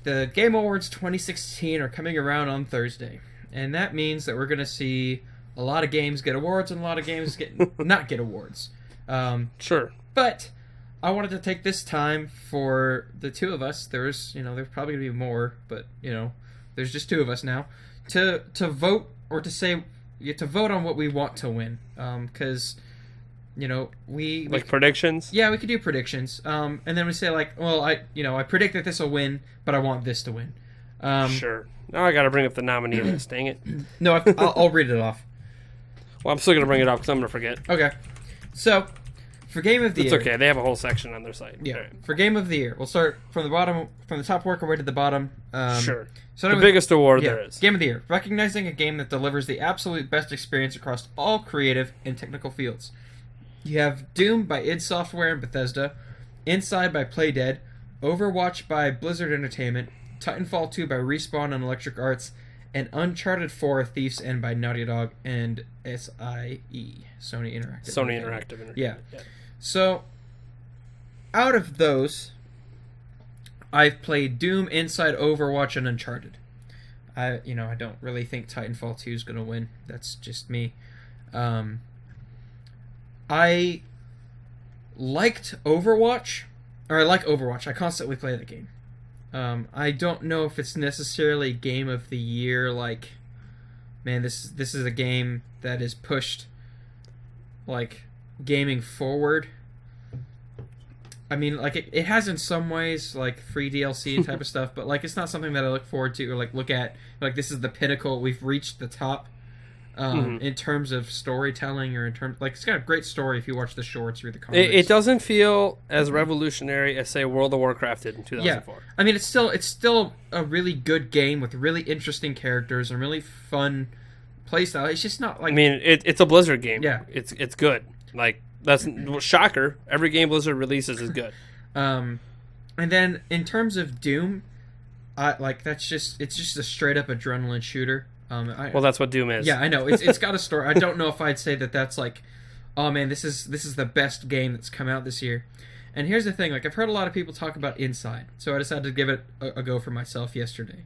the Game Awards 2016 are coming around on Thursday, and that means that we're going to see a lot of games get awards and a lot of games not get awards. Sure. But I wanted to take this time for the two of us. There's probably going to be more, but there's just two of us now to vote or to say to vote on what we want to win. Because we predictions. Yeah, we could do predictions. And then we say I predict that this will win, but I want this to win. Sure. Now I got to bring up the nominee list. Dang it. No, I'll read it off. Well, I'm still going to bring it up because I'm going to forget. Okay. So, for Game of the Year... It's okay. They have a whole section on their site. Yeah. Right. For Game of the Year, we'll start from the top, work our way to the bottom. Sure. The biggest award there is. Game of the Year. Recognizing a game that delivers the absolute best experience across all creative and technical fields. You have Doom by id Software and Bethesda, Inside by Playdead, Overwatch by Blizzard Entertainment, Titanfall 2 by Respawn and Electric Arts, and Uncharted 4: Thief's End by Naughty Dog and SIE, Sony Interactive. Yeah. So, out of those, I've played Doom, Inside, Overwatch, and Uncharted. I don't really think Titanfall 2 is going to win. That's just me. I liked Overwatch, or I like Overwatch. I constantly play the game. I don't know if it's necessarily Game of the Year. Like, man, this is a game that is pushed, like, gaming forward. I mean, like, it has in some ways, like, free DLC and type of stuff, but, like, it's not something that I look forward to or, like, look at. Like, this is the pinnacle. We've reached the top in terms of storytelling or in terms... Like, it's got a great story if you watch the shorts, read the comics. It doesn't feel as revolutionary as, say, World of Warcraft did in 2004. Yeah. I mean, it's still a really good game with really interesting characters and really fun playstyle. It's just not like... I mean, it's a Blizzard game. Yeah. It's good. Like, that's shocker. Every game Blizzard releases is good. And then in terms of Doom, it's just a straight up adrenaline shooter. Well, that's what Doom is. Yeah, I know. It's got a story. I don't know if I'd say that that's like, oh man, this is the best game that's come out this year. And here's the thing: like, I've heard a lot of people talk about Inside, so I decided to give it a go for myself yesterday.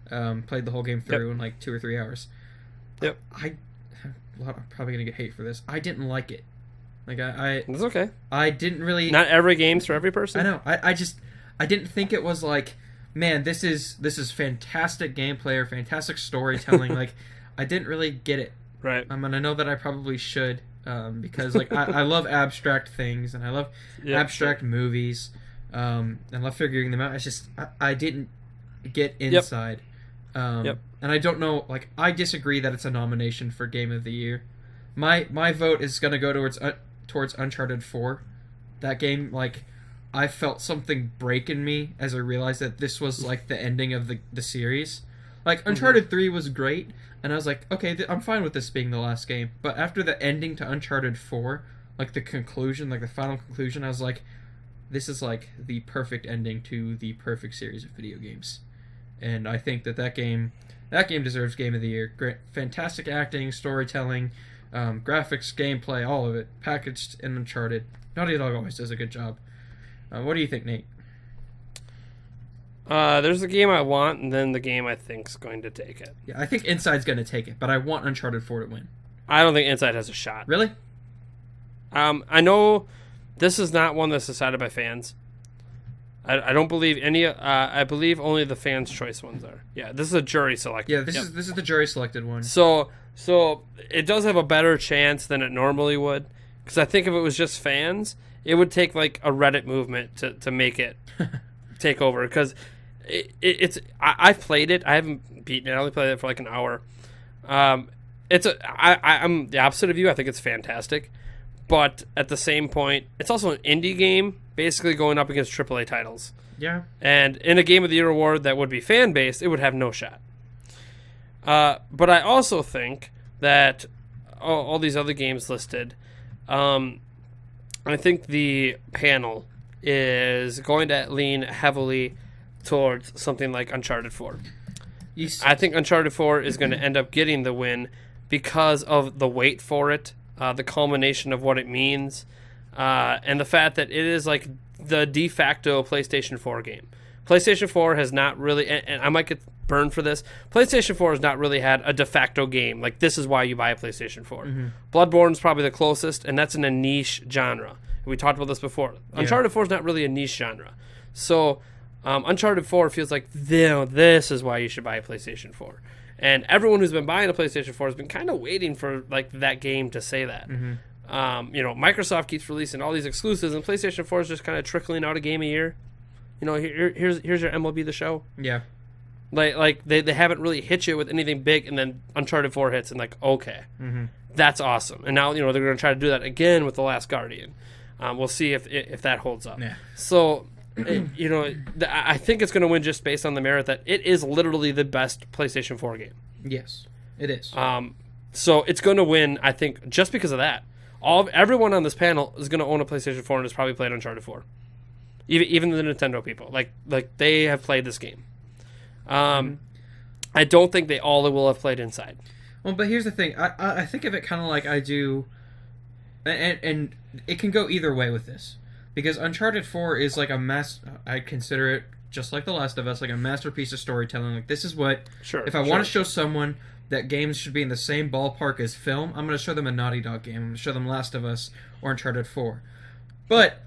Played the whole game through in like 2 or 3 hours. Yep. I'm probably gonna get hate for this. I didn't like it. Like It's okay. I didn't really. Not every game's for every person. I know. I didn't think it was like, man, this is fantastic gameplay or fantastic storytelling. Like, I didn't really get it. Right. And I know that I probably should, because like I love abstract things and I love abstract movies, and love figuring them out. It's just I didn't get Inside. And I don't know. Like, I disagree that it's a nomination for Game of the Year. My vote is gonna go towards Uncharted 4. That game, like, I felt something break in me as I realized that this was like the ending of the series. Like, Uncharted 3 was great, and I was like, okay, I'm fine with this being the last game. But after the ending to Uncharted 4, like the conclusion, like the final conclusion, I was like, this is like the perfect ending to the perfect series of video games. And I think that game deserves Game of the Year. Great, fantastic acting, storytelling, graphics, gameplay, all of it packaged in Uncharted. Naughty Dog always does a good job. What do you think, Nate? There's the game I want, and then the game I think's going to take it. Yeah, I think Inside's going to take it, but I want Uncharted 4 to win. I don't think Inside has a shot. Really? I know this is not one that's decided by fans. I don't believe any. I believe only the fans' choice ones are. Yeah, this is a jury selected. Yeah, this is the jury selected one. So it does have a better chance than it normally would, because I think if it was just fans, it would take like a Reddit movement to make it take over. Because I've played it. I haven't beaten it. I only played it for like an hour. I'm the opposite of you. I think it's fantastic, but at the same point, it's also an indie game, basically going up against AAA titles. Yeah. And in a Game of the Year award that would be fan based, it would have no shot. But I also think that all these other games listed, I think the panel is going to lean heavily towards something like Uncharted 4. I think Uncharted 4 is going to end up getting the win because of the wait for it, the culmination of what it means, and the fact that it is like the de facto PlayStation 4 game. PlayStation 4 has not really, and I might get burned for this, PlayStation 4 has not really had a de facto game. Like, this is why you buy a PlayStation 4. Mm-hmm. Bloodborne's probably the closest, and that's in a niche genre. We talked about this before. Yeah. Uncharted 4 is not really a niche genre. So, Uncharted 4 feels like, this is why you should buy a PlayStation 4. And everyone who's been buying a PlayStation 4 has been kind of waiting for like that game to say that. Mm-hmm. Microsoft keeps releasing all these exclusives, and PlayStation 4 is just kind of trickling out a game a year. Here's your MLB The Show. Yeah. Like they haven't really hit you with anything big, and then Uncharted 4 hits, and like, okay, that's awesome. And now, they're going to try to do that again with The Last Guardian. We'll see if that holds up. Yeah. So, I think it's going to win just based on the merit that it is literally the best PlayStation 4 game. Yes, it is. So it's going to win, I think, just because of that. Everyone on this panel is going to own a PlayStation 4 and has probably played Uncharted 4. Even the Nintendo people, like they have played this game. I don't think they all will have played Inside. Well, but here's the thing. I think of it kind of like I do, and it can go either way with this, because Uncharted 4 is like I consider it, just like The Last of Us, like a masterpiece of storytelling. Like, this is what, if I want to show someone that games should be in the same ballpark as film, I'm going to show them a Naughty Dog game. I'm going to show them Last of Us or Uncharted 4. But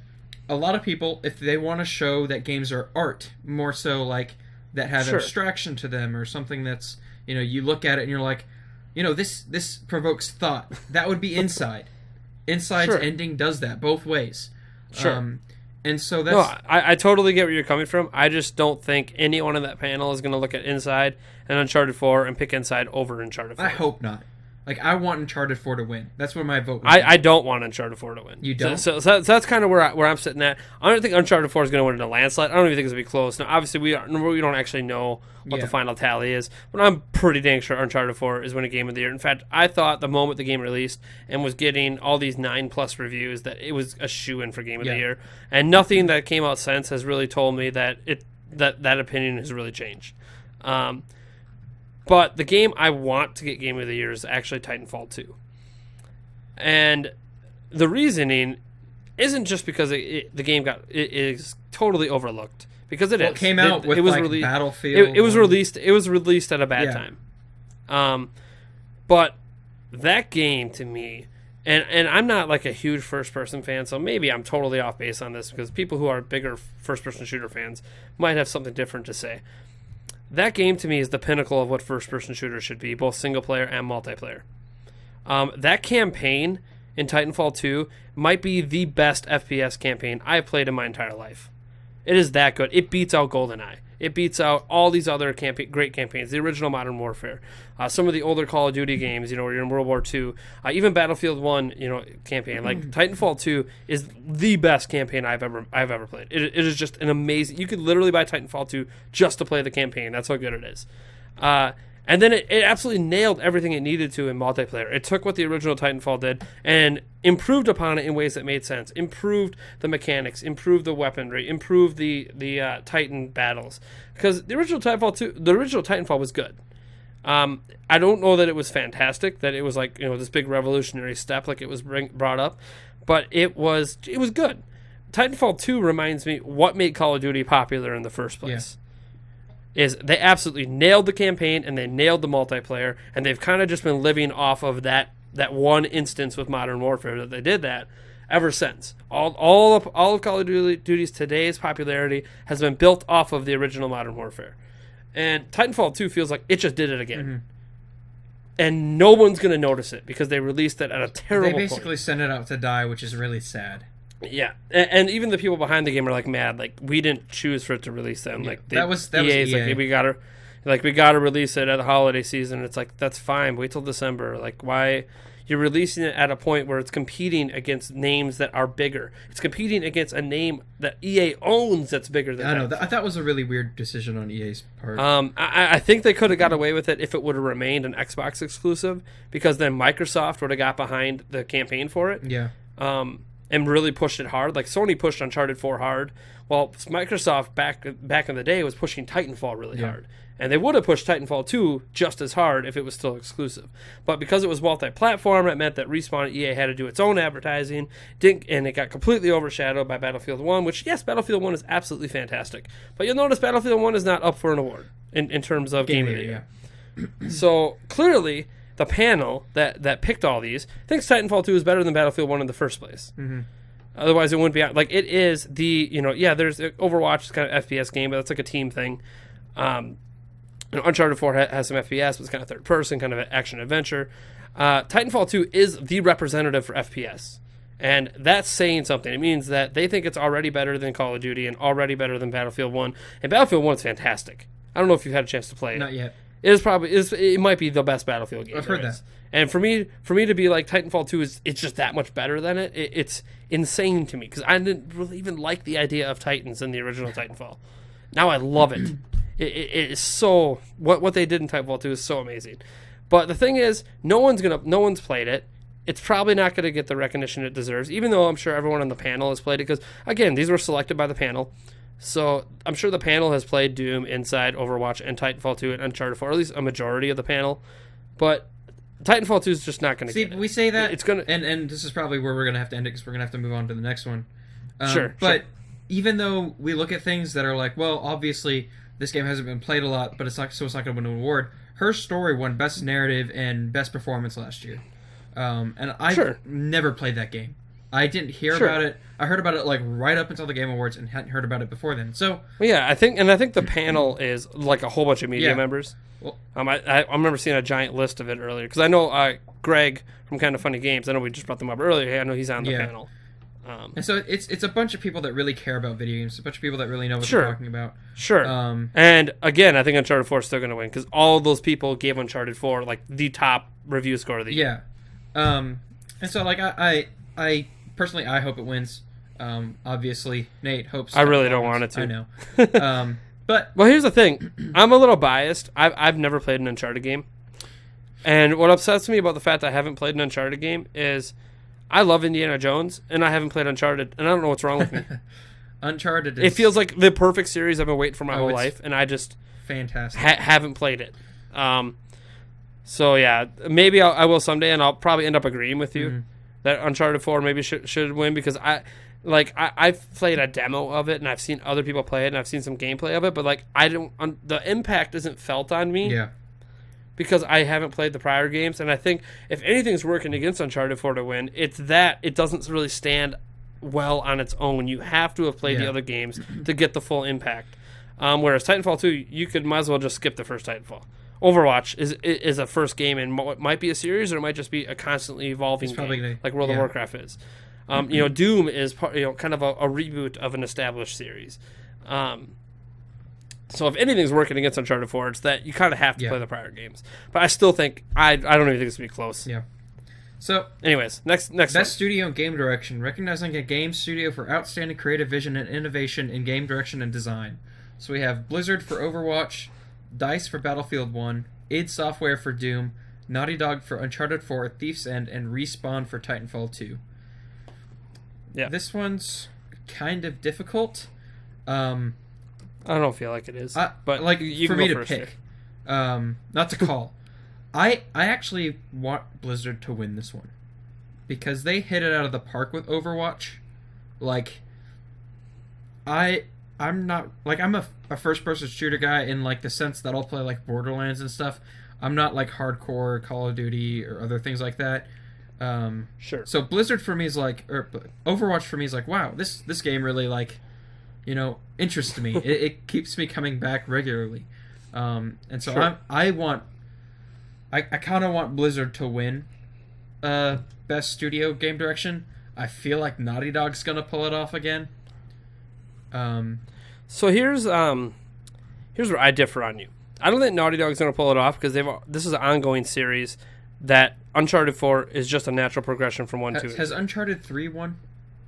a lot of people, if they want to show that games are art, more so like that have abstraction to them, or something that's, you look at it and you're like, this provokes thought. That would be Inside. Inside's ending does that both ways. Sure. And so that's... No, I totally get where you're coming from. I just don't think anyone in that panel is going to look at Inside and Uncharted 4 and pick Inside over Uncharted 4. I hope not. Like, I want Uncharted 4 to win. That's where my vote would I don't want Uncharted 4 to win. You don't? So that's kind of where I'm sitting at. I don't think Uncharted 4 is going to win in a landslide. I don't even think it's going to be close. Now, obviously, we don't actually know what the final tally is, but I'm pretty dang sure Uncharted 4 is winning Game of the Year. In fact, I thought the moment the game released and was getting all these 9+ reviews that it was a shoo-in for Game of the Year. And nothing that came out since has really told me that that opinion has really changed. But the game I want to get Game of the Year is actually Titanfall 2. And the reasoning isn't just because the game it is totally overlooked, because it is. It came out with Battlefield. It was released at a bad time. But that game to me, and I'm not like a huge first-person fan, so maybe I'm totally off base on this, because people who are bigger first-person shooter fans might have something different to say. That game to me is the pinnacle of what first-person shooters should be, both single-player and multiplayer. That campaign in Titanfall 2 might be the best FPS campaign I've played in my entire life. It is that good. It beats out GoldenEye. It beats out all these other great campaigns, the original Modern Warfare, some of the older Call of Duty games, where you're in World War II, even Battlefield 1, campaign. Like, Titanfall 2 is the best campaign I've ever played. It is just an amazing... You could literally buy Titanfall 2 just to play the campaign. That's how good it is. And then it absolutely nailed everything it needed to in multiplayer. It took what the original Titanfall did and improved upon it in ways that made sense. Improved the mechanics, improved the weaponry, improved the Titan battles. Because the original Titanfall was good. I don't know that it was fantastic, that it was like, this big revolutionary step like it was brought up, but it was good. Titanfall 2 reminds me what made Call of Duty popular in the first place. Yeah. Is they absolutely nailed the campaign and they nailed the multiplayer, and they've kind of just been living off of that one instance with Modern Warfare that they did that ever since. All of Call of Duty's today's popularity has been built off of the original Modern Warfare. And Titanfall 2 feels like it just did it again. Mm-hmm. And no one's going to notice it because they released it at a terrible point. They basically sent it out to die, which is really sad. Yeah, and even the people behind the game are like mad. Like, we didn't choose for it to release them. Like, that was EA's like, we gotta release it at the holiday season. It's like, that's fine. Wait till December. Like, why you're releasing it at a point where it's competing against names that are bigger? It's competing against a name that EA owns that's bigger than. I know. That was a really weird decision on EA's part. I think they could have got away with it if it would have remained an Xbox exclusive, because then Microsoft would have got behind the campaign for it. Yeah. And really pushed it hard. Like, Sony pushed Uncharted 4 hard. Well, Microsoft back in the day was pushing Titanfall really hard. And they would have pushed Titanfall 2 just as hard if it was still exclusive. But because it was multi-platform, it meant that Respawn and EA had to do its own advertising, and it got completely overshadowed by Battlefield 1, which, yes, Battlefield 1 is absolutely fantastic. But you'll notice Battlefield 1 is not up for an award in terms of game of the year. So, clearly, the panel that picked all these thinks Titanfall 2 is better than Battlefield 1 in the first place. Mm-hmm. Otherwise, it wouldn't be... Like, it is the... there's Overwatch is kind of FPS game, but that's like a team thing. Uncharted 4 has some FPS, but it's kind of third person, kind of an action-adventure. Titanfall 2 is the representative for FPS. And that's saying something. It means that they think it's already better than Call of Duty and already better than Battlefield 1. And Battlefield 1 is fantastic. I don't know if you've had a chance to play it. Not yet. It might be the best Battlefield game. I've heard that. And for me to be like Titanfall 2 it's just that much better than it. It's insane to me because I didn't really even like the idea of Titans in the original Titanfall. Now I love it. It is so what they did in Titanfall 2 is so amazing. But the thing is, no one's played it. It's probably not going to get the recognition it deserves, even though I'm sure everyone on the panel has played it because again, these were selected by the panel. So I'm sure the panel has played Doom, Inside, Overwatch, and Titanfall 2 and Uncharted 4, or at least a majority of the panel. But Titanfall 2 is just not going to get it. We say that, it's gonna, and this is probably where we're going to have to end it because we're going to have to move on to the next one. Sure. But even though we look at things that are like, well, obviously this game hasn't been played a lot, but it's not going to win an award. Her Story won Best Narrative and Best Performance last year. And I've never played that game. I didn't hear about it. I heard about it like right up until the Game Awards and hadn't heard about it before then. So yeah, I think the panel is like a whole bunch of media members. Well, I remember seeing a giant list of it earlier because I know Greg from Kind of Funny Games. I know we just brought them up earlier. Hey, I know he's on the panel. And so it's a bunch of people that really care about video games. A bunch of people that really know what they're talking about. Sure. And again, I think Uncharted 4 is still going to win because all of those people gave Uncharted 4 like the top review score of the year. Yeah. And so like I personally I hope it wins. Obviously Nate hopes. I really don't want it to. I know. But well, here's the thing. I'm a little biased. I've never played an Uncharted game, and what upsets me about the fact that I haven't played an Uncharted game is I love Indiana Jones, and I haven't played Uncharted, and I don't know what's wrong with me. Uncharted is... It feels like the perfect series I've been waiting for my whole life, and I just... Fantastic. Haven't played it. So, yeah, maybe I will someday, and I'll probably end up agreeing with you that Uncharted 4 maybe should win, because I've played a demo of it, and I've seen other people play it, and I've seen some gameplay of it, but, like, the impact isn't felt on me. Yeah. Because I haven't played the prior games, and I think if anything's working against Uncharted 4 to win, it's that it doesn't really stand well on its own. You have to have played the other games to get the full impact. Whereas Titanfall 2, you might as well just skip the first Titanfall. Overwatch is a first game, and it might be a series, or it might just be a constantly evolving game, like World of Warcraft is. Doom is kind of a reboot of an established series. So if anything's working against Uncharted 4, it's that you kind of have to play the prior games. But I still think I don't even think it's gonna be close. Yeah. So, anyways, next best one. studio and game direction, recognizing a game studio for outstanding creative vision and innovation in game direction and design. So we have Blizzard for Overwatch, DICE for Battlefield 1, id Software for Doom, Naughty Dog for Uncharted 4, Thief's End, and Respawn for Titanfall 2. Yeah. This one's kind of difficult. I don't feel like it is, but like you for can me go to first pick, not to call. I actually want Blizzard to win this one because they hit it out of the park with Overwatch. Like, I'm not like I'm a first person shooter guy in like the sense that I'll play like Borderlands and stuff. I'm not like hardcore Call of Duty or other things like that. Sure. So Blizzard for me is like, or Overwatch for me is like, wow, this game really like, interests me. it keeps me coming back regularly. And so sure. I kind of want Blizzard to win best studio game direction. I feel like Naughty Dog's gonna pull it off again. So here's where I differ on you. I don't think Naughty Dog's gonna pull it off because this is an ongoing series that Uncharted 4 is just a natural progression from 1 to 2. Has Uncharted 3 won?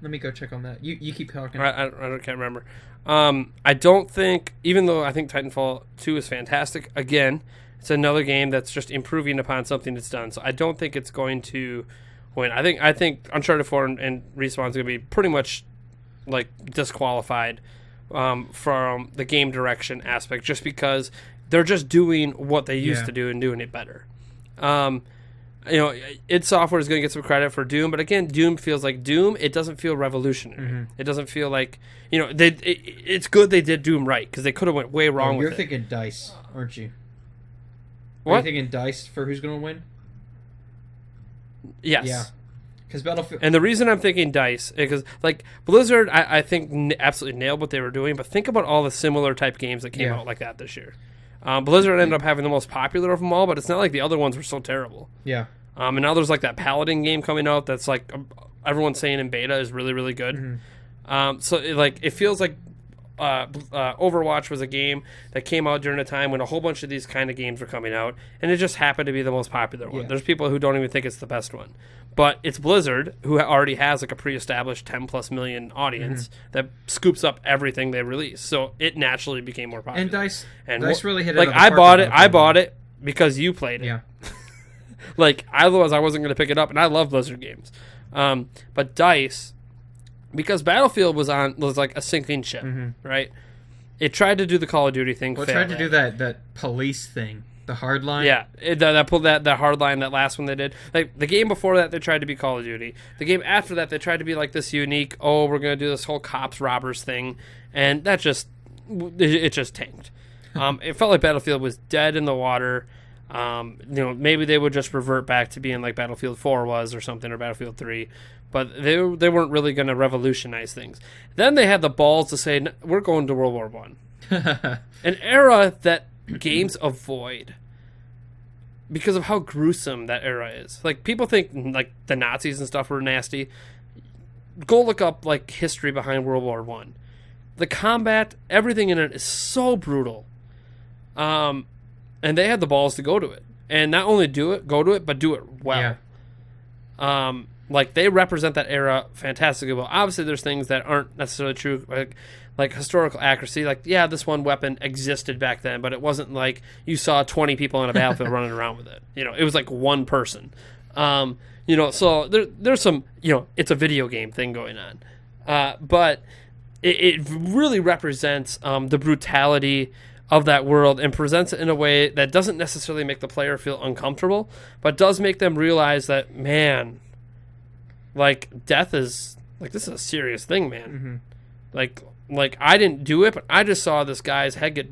Let me go check on that. You keep talking. I can't remember. I don't think, even though I think Titanfall 2 is fantastic, again, it's another game that's just improving upon something that's done. So I don't think it's going to win. I think Uncharted 4 and Respawn is going to be pretty much like disqualified from the game direction aspect, just because They're just doing what they used to do and doing it better. id Software is going to get some credit for Doom, but again, Doom feels like Doom. It doesn't feel revolutionary. Mm-hmm. It doesn't feel like, it's good they did Doom right, because they could have went way wrong with it. You're thinking DICE, aren't you? What? Are you thinking DICE for who's going to win? Yes. Yeah. Because Battlefield... And the reason I'm thinking DICE is because, like, Blizzard, I think absolutely nailed what they were doing, but think about all the similar type games that came out like that this year. Blizzard ended up having the most popular of them all, but it's not like the other ones were so terrible. Yeah. And now there's like that Paladin game coming out that's like everyone's saying in beta is really, really good. Mm-hmm. So it feels like Overwatch was a game that came out during a time when a whole bunch of these kind of games were coming out, and it just happened to be the most popular one. There's people who don't even think it's the best one. But it's Blizzard, who already has like a pre-established 10+ million audience that scoops up everything they release. So it naturally became more popular. And DICE really hit it. Like I bought it because you played it. Yeah. Like otherwise I wasn't going to pick it up, and I love Blizzard games. But DICE, because Battlefield was like a sinking ship, right? It tried to do the Call of Duty thing. Well, it tried to do that police thing. The hard line? Yeah, that pulled that hard line, that last one they did. Like, the game before that, they tried to be Call of Duty. The game after that, they tried to be like this unique, we're going to do this whole cops, robbers thing. And that just tanked. It felt like Battlefield was dead in the water. Maybe they would just revert back to being like Battlefield 4 was or something, or Battlefield 3. But they weren't really going to revolutionize things. Then they had the balls to say, we're going to World War I. An era that games avoid because of how gruesome that era is. Like, people think like the Nazis and stuff were nasty. Go look up like history behind World War I. The combat, everything in it is so brutal. And they had the balls to go to it, and not only go to it, but do it well. Yeah. Like, they represent that era fantastically well. Obviously, there's things that aren't necessarily true, like historical accuracy. Like, yeah, this one weapon existed back then, but it wasn't like you saw 20 people on a battlefield running around with it. It was like one person. So there's some, it's a video game thing going on. But it really represents the brutality of that world, and presents it in a way that doesn't necessarily make the player feel uncomfortable, but does make them realize that, man, like, death is, like, this is a serious thing, man. Mm-hmm. Like I didn't do it, but I just saw this guy's head get,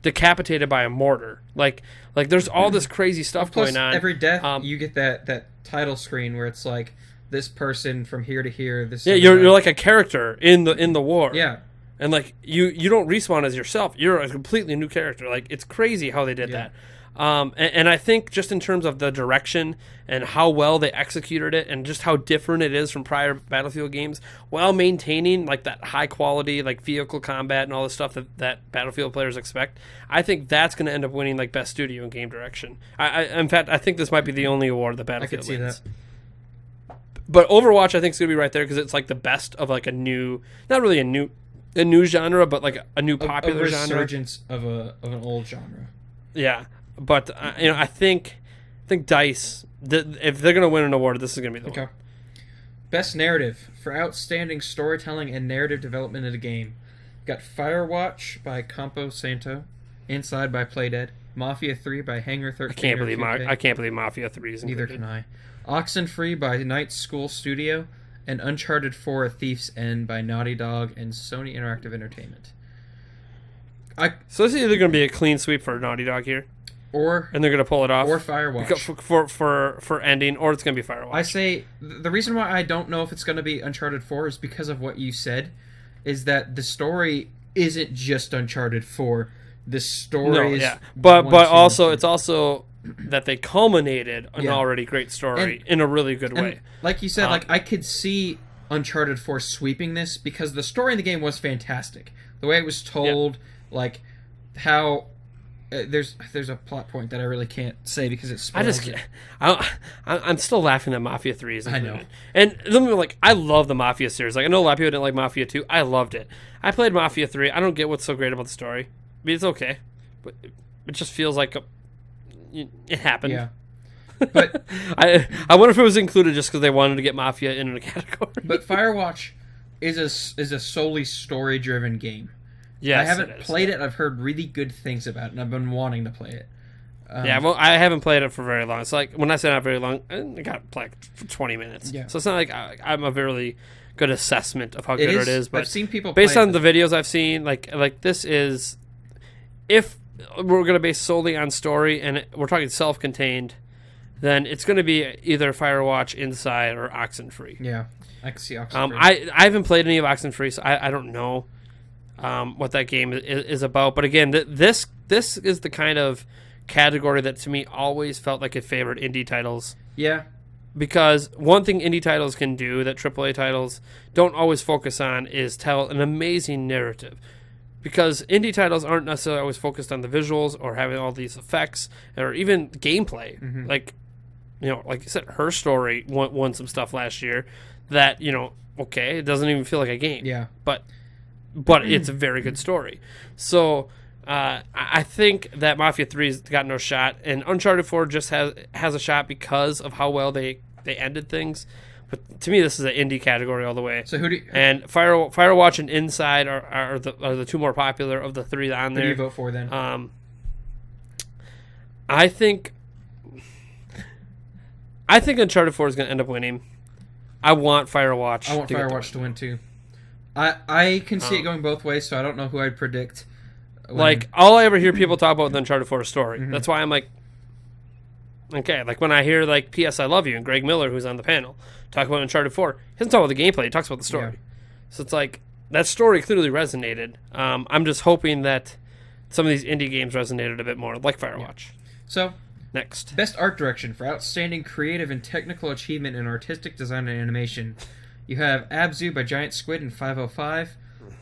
decapitated by a mortar. Like there's all this crazy stuff going on. Every death, you get that title screen where it's like, this person from here to here. This. Yeah, you're like a character in the war. Yeah. And like you don't respawn as yourself. You're a completely new character. Like, it's crazy how they did that. And I think just in terms of the direction and how well they executed it, and just how different it is from prior Battlefield games, while maintaining like that high quality like vehicle combat and all the stuff that Battlefield players expect, I think that's going to end up winning like best studio and game direction. In fact, I think this might be the only award that Battlefield wins. I could see that. But Overwatch, I think, is going to be right there because it's like the best of like a new, not really a new genre, but like a new popular genre. A resurgence of an old genre. Yeah. But I think DICE, if they're going to win an award, this is going to be the one. Best narrative for outstanding storytelling and narrative development of the game. Got Firewatch by Campo Santo, Inside by Playdead, Mafia 3 by Hangar 13. I can't believe Mafia 3 is included. Neither can I. Oxenfree by Night School Studio, and Uncharted 4: A Thief's End by Naughty Dog and Sony Interactive Entertainment. So this is either going to be a clean sweep for Naughty Dog here, and they're going to pull it off, or Firewatch for ending, or it's going to be Firewatch. I say the reason why I don't know if it's going to be Uncharted 4 is because of what you said, is that the story isn't just Uncharted 4. The story is but also it's also that they culminated an already great story in a really good way. Like you said, I could see Uncharted 4 sweeping this because the story in the game was fantastic. The way it was told, like how there's a plot point that I really can't say because it spoils it. I'm still laughing at Mafia 3. I know. And like, I love the Mafia series. Like, I know a lot of people didn't like Mafia 2. I loved it. I played Mafia 3. I don't get what's so great about the story. I mean, it's okay, but it just feels like it happened. Yeah. But I wonder if it was included just because they wanted to get Mafia in a category. But Firewatch is a solely story-driven game. Yes, I haven't played it. I've heard really good things about it, and I've been wanting to play it. Well, I haven't played it for very long. It's like, when I say not very long, I got like for 20 minutes. Yeah. So it's not like I'm a very good assessment of how good it is. But I've seen people based play on the videos I've seen, like this is, if we're going to base solely on story and we're talking self-contained, then it's going to be either Firewatch, Inside, or Oxenfree. Yeah, I can see Oxenfree. I haven't played any of Oxenfree, so I don't know what that game is about. But again, this is the kind of category that to me always felt like it favored indie titles. Yeah. Because one thing indie titles can do that AAA titles don't always focus on is tell an amazing narrative. Because indie titles aren't necessarily always focused on the visuals or having all these effects or even gameplay. Mm-hmm. Like you said, Her Story won some stuff last year that, okay, it doesn't even feel like a game. Yeah. But it's a very good story. So I think that Mafia 3's got no shot, and Uncharted 4 just has a shot because of how well they ended things. But to me, this is an indie category all the way. So and Firewatch and Inside are the two more popular of the three on there. Who do you vote for then? I think Uncharted 4 is going to end up winning. I want Firewatch. I want Firewatch to win too. I can see it going both ways, so I don't know who I'd predict. Like, all I ever hear people talk about the Uncharted 4 story. Mm-hmm. That's why I'm like, okay. Like, when I hear, like, P.S. I Love You and Greg Miller, who's on the panel, talk about Uncharted 4, he doesn't talk about the gameplay. He talks about the story. Yeah. So it's like, that story clearly resonated. I'm just hoping that some of these indie games resonated a bit more, like Firewatch. Yeah. So, next. Best Art Direction for outstanding creative and technical achievement in artistic design and animation. You have Abzu by Giant Squid and 505,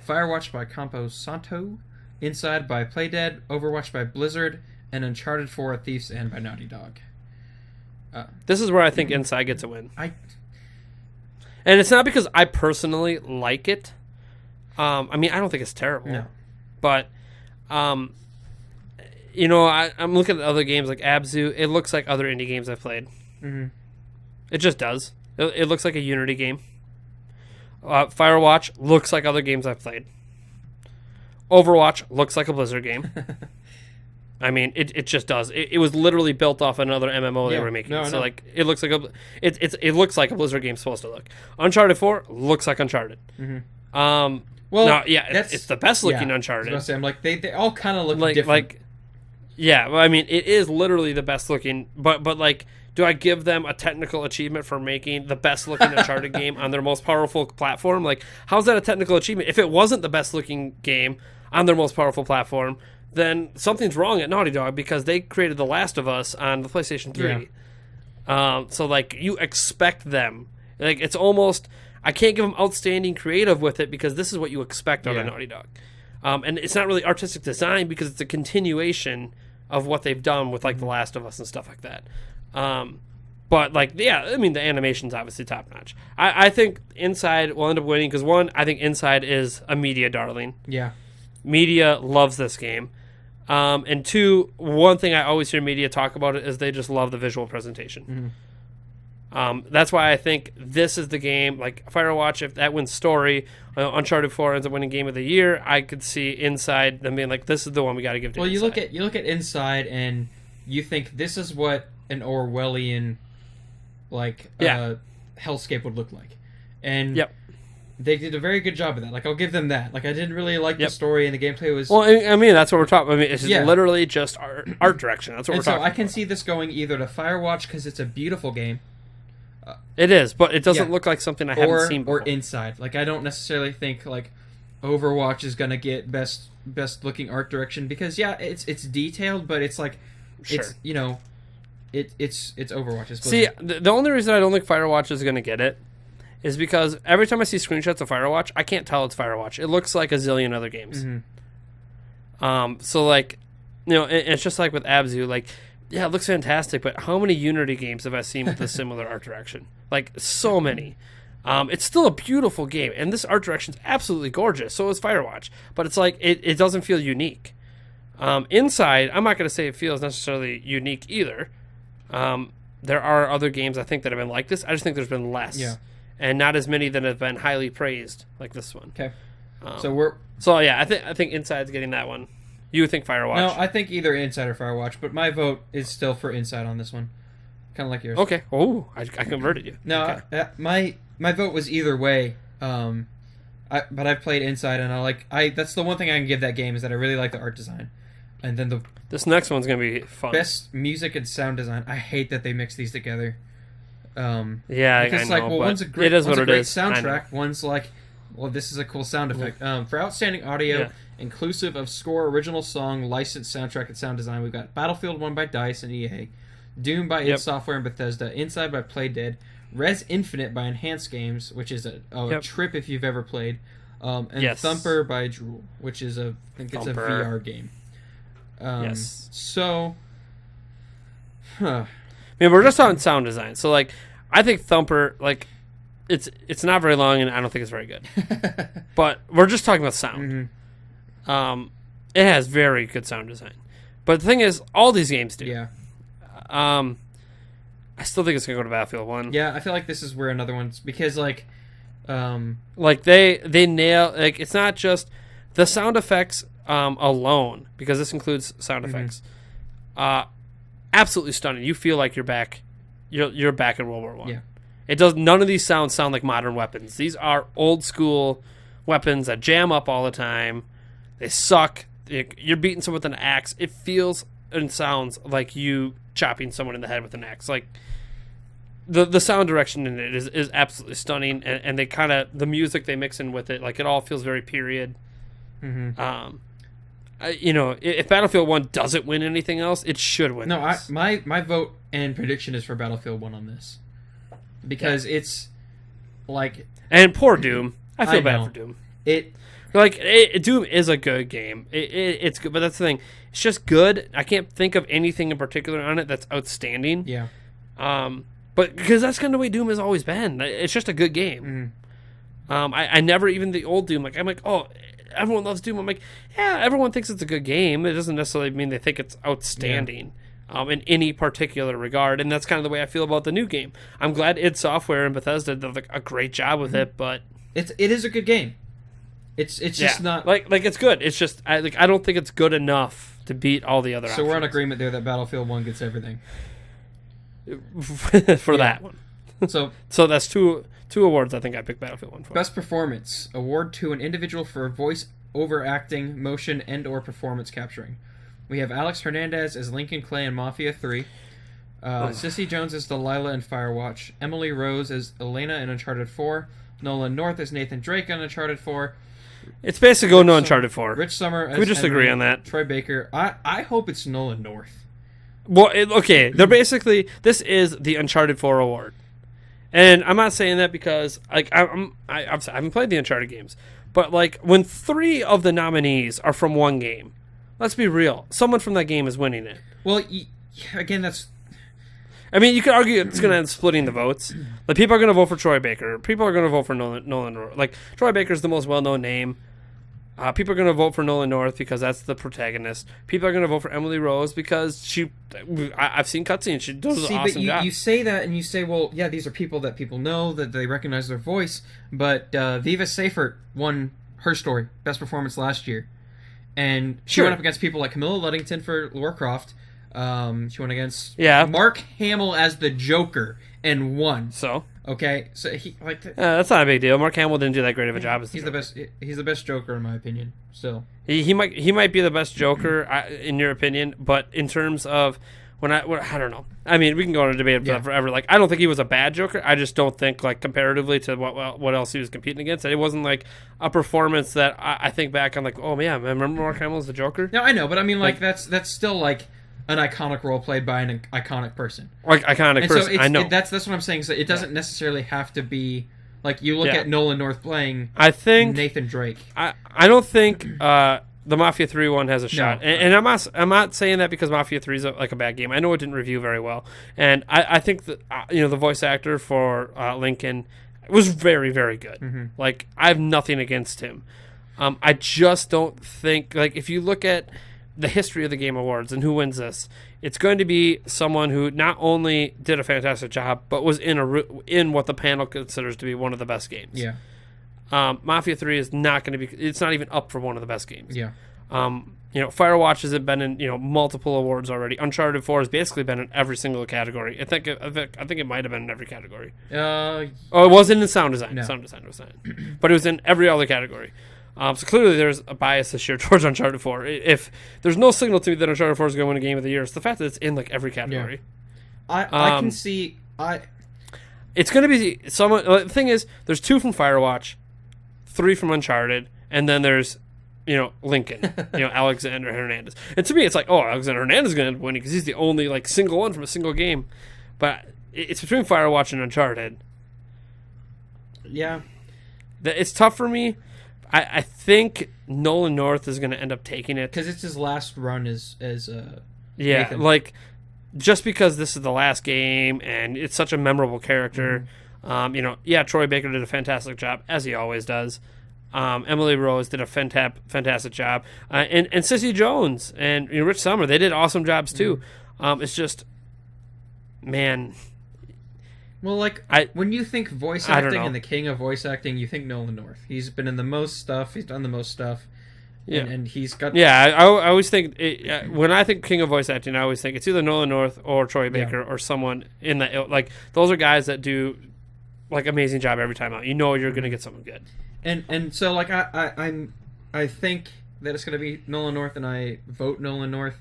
Firewatch by Campo Santo, Inside by Playdead, Overwatch by Blizzard, and Uncharted 4: A Thief's End by Naughty Dog. This is where I think Inside gets a win. And it's not because I personally like it. I mean, I don't think it's terrible. No. But, I'm looking at other games like Abzu. It looks like other indie games I've played. Mm-hmm. It just does. It looks like a Unity game. Firewatch looks like other games I've played. Overwatch looks like a Blizzard game. I mean, it just does. It was literally built off another MMO they were making. Like, it looks like it looks like a Blizzard game's supposed to look. Uncharted 4 looks like Uncharted. Mm-hmm. It's the best looking Uncharted. I was gonna say, I'm like, they all kind of look different. I mean, it is literally the best looking, but like, do I give them a technical achievement for making the best looking Uncharted game on their most powerful platform? Like, how's that a technical achievement? If it wasn't the best looking game on their most powerful platform, then something's wrong at Naughty Dog, because they created The Last of Us on the PlayStation 3. Yeah. So, like, you expect them. Like, it's almost, I can't give them outstanding creative with it, because this is what you expect out of Naughty Dog. And it's not really artistic design, because it's a continuation of what they've done with, like, The Last of Us and stuff like that. But, like, I mean, the animation's obviously top-notch. I think Inside will end up winning, because, one, I think Inside is a media darling. Yeah. Media loves this game. And two, one thing I always hear media talk about it is they just love the visual presentation. Mm-hmm. That's why I think this is the game. Like, Firewatch, if that wins story, Uncharted 4 ends up winning Game of the Year, I could see Inside them being like, this is the one we got to give to Inside. Well, you look at Inside, and you think this is what an Orwellian, hellscape would look like. And they did a very good job of that. Like, I'll give them that. Like, I didn't really like the story, and the gameplay was... Well, I mean, that's what we're talking about. I mean, it's literally just art direction. That's what we're talking about. So I can see this going either to Firewatch, because it's a beautiful game. It is, but it doesn't look like something I haven't seen before. Or Inside. Like, I don't necessarily think, like, Overwatch is going to get best looking art direction, because, it's detailed, but it's like... Sure. It's Overwatch. It's see, the only reason I don't think Firewatch is going to get it is because every time I see screenshots of Firewatch, I can't tell it's Firewatch. It looks like a zillion other games. Mm-hmm. So, like, it's just like with Abzu. Like, yeah, it looks fantastic, but how many Unity games have I seen with a similar art direction? Like, so many. It's still a beautiful game, and this art direction is absolutely gorgeous. So is Firewatch, but it's like it doesn't feel unique. Inside, I'm not going to say it feels necessarily unique either. There are other games I think that have been like this. I just think there's been less, and not as many that have been highly praised like this one. Okay. So yeah, I think Inside's getting that one. You think Firewatch? No, I think either Inside or Firewatch, but my vote is still for Inside on this one. Kind of like yours. Okay. Oh, I converted you. No, okay. My vote was either way. But I've played Inside, and that's the one thing I can give that game is that I really like the art design, and then this next one's gonna be fun. Best music and sound design. I hate that they mix these together. Yeah, because I know. But one's a great, it is one's what a it great is. soundtrack. One's like, well, this is a cool sound effect. For outstanding audio, inclusive of score, original song, licensed soundtrack, and sound design, we've got Battlefield 1 by DICE and EA, Doom by id Software and Bethesda, Inside by Playdead, Res Infinite by Enhanced Games, which is a trip if you've ever played, and Thumper by Drool, which is I think it's a VR game. So, I mean, we're just talking sound design. So, like, I think Thumper, like, it's not very long, and I don't think it's very good. But we're just talking about sound. Mm-hmm. It has very good sound design. But the thing is, all these games do. Yeah. I still think it's gonna go to Battlefield 1. Yeah, I feel like this is where another one's because like they nail, like, it's not just the sound effects alone, because this includes sound effects. Absolutely stunning. You feel like you're back in World War I. Yeah. It does. None of these sounds sound like modern weapons. These are old school weapons that jam up all the time. They suck. You're beating someone with an axe. It feels and sounds like you chopping someone in the head with an axe. Like, the sound direction in it is absolutely stunning, and they kind of, the music they mix in with it, like, it all feels very period. Mm-hmm. If Battlefield 1 doesn't win anything else, it should win. No, my vote and prediction is for Battlefield 1 on this. Because it's like... And poor Doom. I feel bad for Doom. Doom is a good game. It's good, but that's the thing. It's just good. I can't think of anything in particular on it that's outstanding. Yeah. But because that's kind of the way Doom has always been. It's just a good game. I never, even the old Doom, I'm like, oh, everyone loves Doom. I'm like, yeah, everyone thinks it's a good game. It doesn't necessarily mean they think it's outstanding. In any particular regard, and that's kind of the way I feel about the new game. I'm glad id Software and Bethesda did a great job with it, but it is a good game. It's just not like it's good. It's just I don't think it's good enough to beat all the other. So we're in agreement there that Battlefield 1 gets everything for that one. So that's two awards. I think I picked Battlefield 1 for. Best performance award to an individual for voice over acting, motion, and or performance capturing. We have Alex Hernandez as Lincoln Clay in Mafia 3. Cissy Jones as Delilah in Firewatch. Emily Rose as Elena in Uncharted 4. Nolan North as Nathan Drake in Uncharted 4. It's basically going to Uncharted 4. Rich Summer as Can we just Henry, agree on that? Troy Baker. I hope it's Nolan North. Well, they're basically... This is the Uncharted 4 award. And I'm not saying that because I haven't played the Uncharted games. But, like, when 3 of the nominees are from one game... Let's be real. Someone from that game is winning it. Well, again, that's... I mean, you could argue it's going to end splitting the votes. Like, people are going to vote for Troy Baker. People are going to vote for Nolan. Like, Troy Baker's the most well-known name. People are going to vote for Nolan North because that's the protagonist. People are going to vote for Emily Rose because I've seen cutscenes. She does an awesome job. You say that and you say, well, yeah, these are people that people know, that they recognize their voice. But Viva Seifert won Her Story, Best Performance last year. And she went up against people like Camilla Luddington for Lara Croft. She went against Mark Hamill as the Joker and won. So okay, so that's not a big deal. Mark Hamill didn't do that great of a job as he's the best. He's the best Joker in my opinion. Still, he might be the best Joker in your opinion, but in terms of I don't know. I mean, we can go on a debate forever. Like, I don't think he was a bad Joker. I just don't think, like, comparatively to what else he was competing against, it wasn't like a performance that I think back on, like, oh man, remember Mark Hamill as the Joker? No, I know, but I mean, like that's still like an iconic role played by an iconic person. Like, iconic person. I know. That's what I'm saying. So it doesn't necessarily have to be like you look at Nolan North playing. I think Nathan Drake. I don't think. The Mafia 3 one has a shot. No. And I'm not saying that because Mafia 3 is a bad game. I know it didn't review very well. And I think that the voice actor for Lincoln was very, very good. Mm-hmm. Like, I have nothing against him. I just don't think, like, if you look at the history of the Game Awards and who wins this, it's going to be someone who not only did a fantastic job, but was in what the panel considers to be one of the best games. Yeah. Mafia 3 is not going to be. It's not even up for one of the best games. Yeah. Firewatch has been in multiple awards already. Uncharted 4 has basically been in every single category. I think it might have been in every category. It wasn't in sound design. No. Sound design was not, but it was in every other category. So clearly there's a bias this year towards Uncharted 4. If there's no signal to me that Uncharted 4 is going to win a Game of the Year, it's the fact that it's in every category. Yeah. I can see. It's going to be someone. The thing is, there's 2 from Firewatch, 3 from Uncharted, and then there's Lincoln, Alexander Hernandez. And to me, it's like, oh, Alexander Hernandez is going to end up winning because he's the only single one from a single game. But it's between Firewatch and Uncharted. Yeah. It's tough for me. I think Nolan North is going to end up taking it because it's his last run as Nathan. Just because this is the last game and it's such a memorable character. Mm-hmm. Troy Baker did a fantastic job, as he always does. Emily Rose did a fantastic job, and Cissy Jones and Rich Sommer, they did awesome jobs too. Mm-hmm. It's just, man. Well, when you think voice acting and the king of voice acting, you think Nolan North. He's been in the most stuff. He's done the most stuff. Yeah, and he's got. Yeah, I always think when I think king of voice acting, I always think it's either Nolan North or Troy Baker or someone in that. Those are guys that do amazing job every time out. You're going to get someone good. And so I think that it's going to be Nolan North, and I vote Nolan North,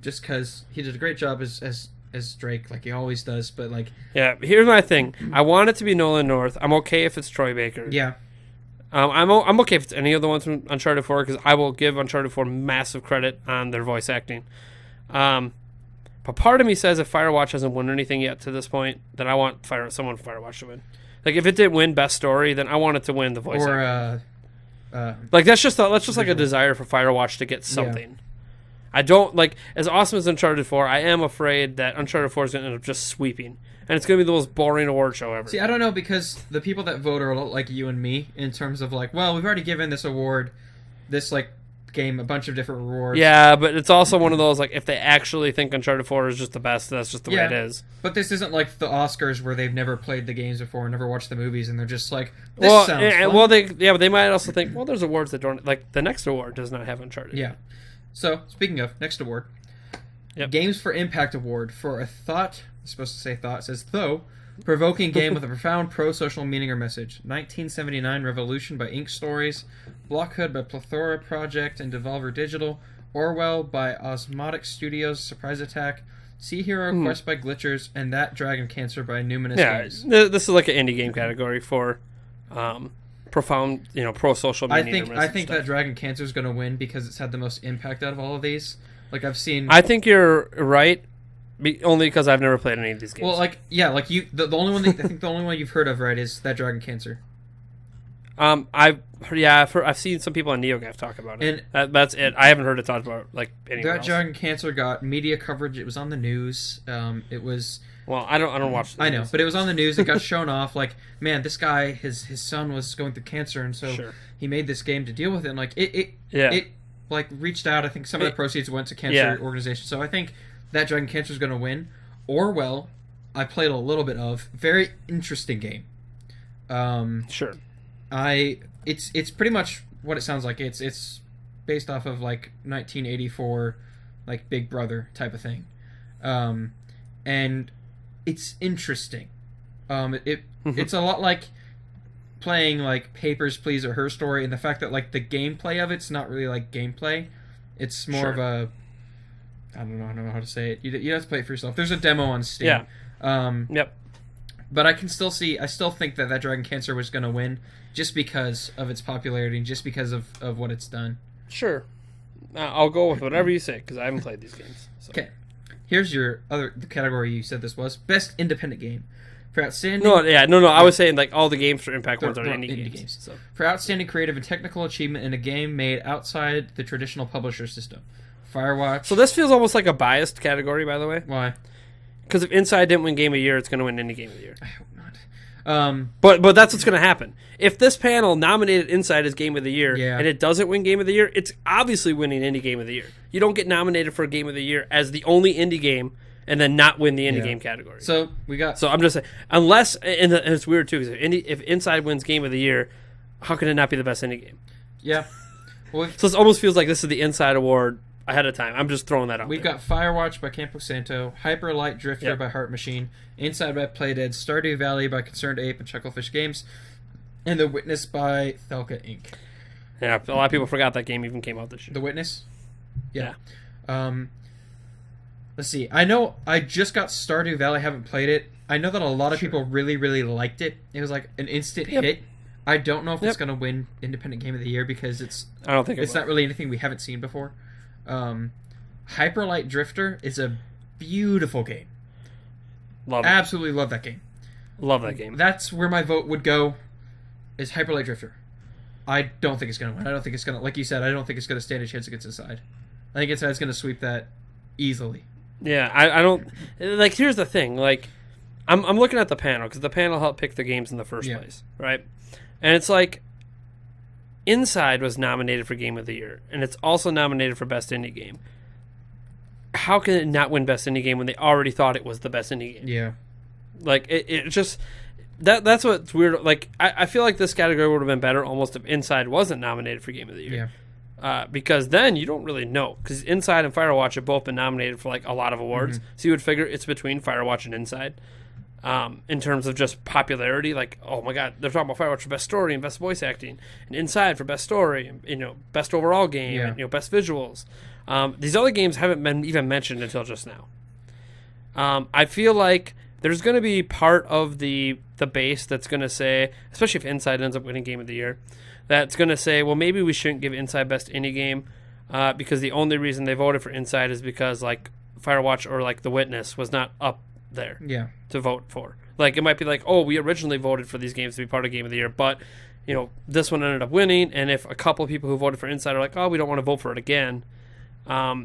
just because he did a great job as Drake, like he always does. But here's my thing. I want it to be Nolan North. I'm okay if it's Troy Baker. Yeah. I'm okay if it's any of the ones from Uncharted 4 because I will give Uncharted 4 massive credit on their voice acting. But part of me says if Firewatch hasn't won anything yet to this point, then I want someone from Firewatch to win. If it didn't win Best Story, then I want it to win the voice acting. That's just a desire for Firewatch to get something. Yeah. I don't as awesome as Uncharted 4. I am afraid that Uncharted 4 is going to end up just sweeping, and it's going to be the most boring award show ever. See, I don't know because the people that vote are a lot like you and me in terms of we've already given this award, this game a bunch of different awards. Yeah, but it's also one of those if they actually think Uncharted 4 is just the best, that's just the way it is. But this isn't like the Oscars where they've never played the games before, never watched the movies, and they're just sounds fun. Well, but they might also think, there's awards that don't the next award does not have Uncharted. Yeah. So speaking of next award, yep. Games for Impact Award for a thought. I'm supposed to say thought. It says provoking game with a profound pro-social meaning or message. 1979 Revolution by Ink Stories, Blockhood by Plethora Project and Devolver Digital, Orwell by Osmotic Studios, Surprise Attack, Sea Hero Quest by Glitchers, and That Dragon Cancer by Numinous Games. This is an indie game category for profound, pro-social meaning. I think That Dragon Cancer is going to win because it's had the most impact out of all of these. I've seen. I think you're right. Only because I've never played any of these games. Well, the only one I think the only one you've heard of, right, is That Dragon Cancer. I've seen some people on NeoGAF talk about it. And that's it. I haven't heard it talked about anywhere else. That Dragon Cancer got media coverage. It was on the news. It was. Well, I don't watch. I know, but it was on the news. It got shown off. Man, this guy, his son was going through cancer, and so he made this game to deal with it. And it reached out. I think some of the proceeds went to cancer organizations. So I think That Dragon Cancer is going to win. Orwell, I played a little bit of. Very interesting game. Sure. It's pretty much what it sounds like. It's based off of 1984, Big Brother type of thing, and it's interesting. It's a lot like playing Papers, Please or Her Story, and the fact that the gameplay of it's not really gameplay. It's more of a I don't know how to say it. You have to play it for yourself. There's a demo on Steam. Yeah. Yep. But I still think that Dragon Cancer was going to win just because of its popularity and just because of what it's done. Sure. I'll go with whatever you say because I haven't played these games. Okay. Here's the category you said this was. Best Independent Game. For outstanding... No. I was saying all the games for Impact ones are indie games. So. For outstanding creative and technical achievement in a game made outside the traditional publisher system. Firewatch... So this feels almost like a biased category, by the way. Why? Because if Inside didn't win Game of the Year, it's going to win Indie Game of the Year. I hope not. But that's what's going to happen. If this panel nominated Inside as Game of the Year and it doesn't win Game of the Year, it's obviously winning Indie Game of the Year. You don't get nominated for Game of the Year as the only indie game and then not win the indie game category. So I'm just saying, unless and it's weird too because if Inside wins Game of the Year, how can it not be the best indie game? Yeah. Well, so it almost feels like this is the Inside Award ahead of time. I'm just throwing that out. We've got Firewatch by Campo Santo, Hyper Light Drifter by Heart Machine, Inside by Playdead, Stardew Valley by Concerned Ape and Chucklefish Games, and The Witness by Thelka Inc. Yeah, a lot of people forgot that game even came out this year. The Witness? Yeah. Let's see. I know I just got Stardew Valley, haven't played it. I know that a lot of people really, really liked it. It was like an instant hit. I don't know if it's going to win Independent Game of the Year because I don't think it's not really anything we haven't seen before. Hyper Light Drifter is a beautiful game. Love it. Absolutely love that game. Love that game. That's where my vote would go, is Hyper Light Drifter. I don't think it's going to win. I don't think it's going to, like you said, I don't think it's going to stand a chance against Inside. I think Inside's going to sweep that easily. Yeah, I don't, like, here's the thing, like, I'm looking at the panel, because the panel helped pick the games in the first place, right? And it's like, Inside was nominated for Game of the Year, and it's also nominated for Best Indie Game. How can it not win Best Indie Game when they already thought it was the best indie game? Yeah. Like, it just... That's what's weird. Like, I feel like this category would have been better almost if Inside wasn't nominated for Game of the Year. Yeah. Because then you don't really know. Because Inside and Firewatch have both been nominated for, like, a lot of awards. So you would figure it's between Firewatch and Inside. In terms of just popularity, like, oh my god, they're talking about Firewatch for best story and best voice acting, and Inside for best story, and, best overall game, and, best visuals. These other games haven't been even mentioned until just now. I feel like there's going to be part of the base that's going to say, especially if Inside ends up winning Game of the Year, that's going to say, well, maybe we shouldn't give Inside best indie game, because the only reason they voted for Inside is because, like, Firewatch or, like, The Witness was not up there to vote for. Like, it might be like, oh, we originally voted for these games to be part of Game of the Year, but this one ended up winning, and if a couple of people who voted for Inside are like, oh, we don't want to vote for it again,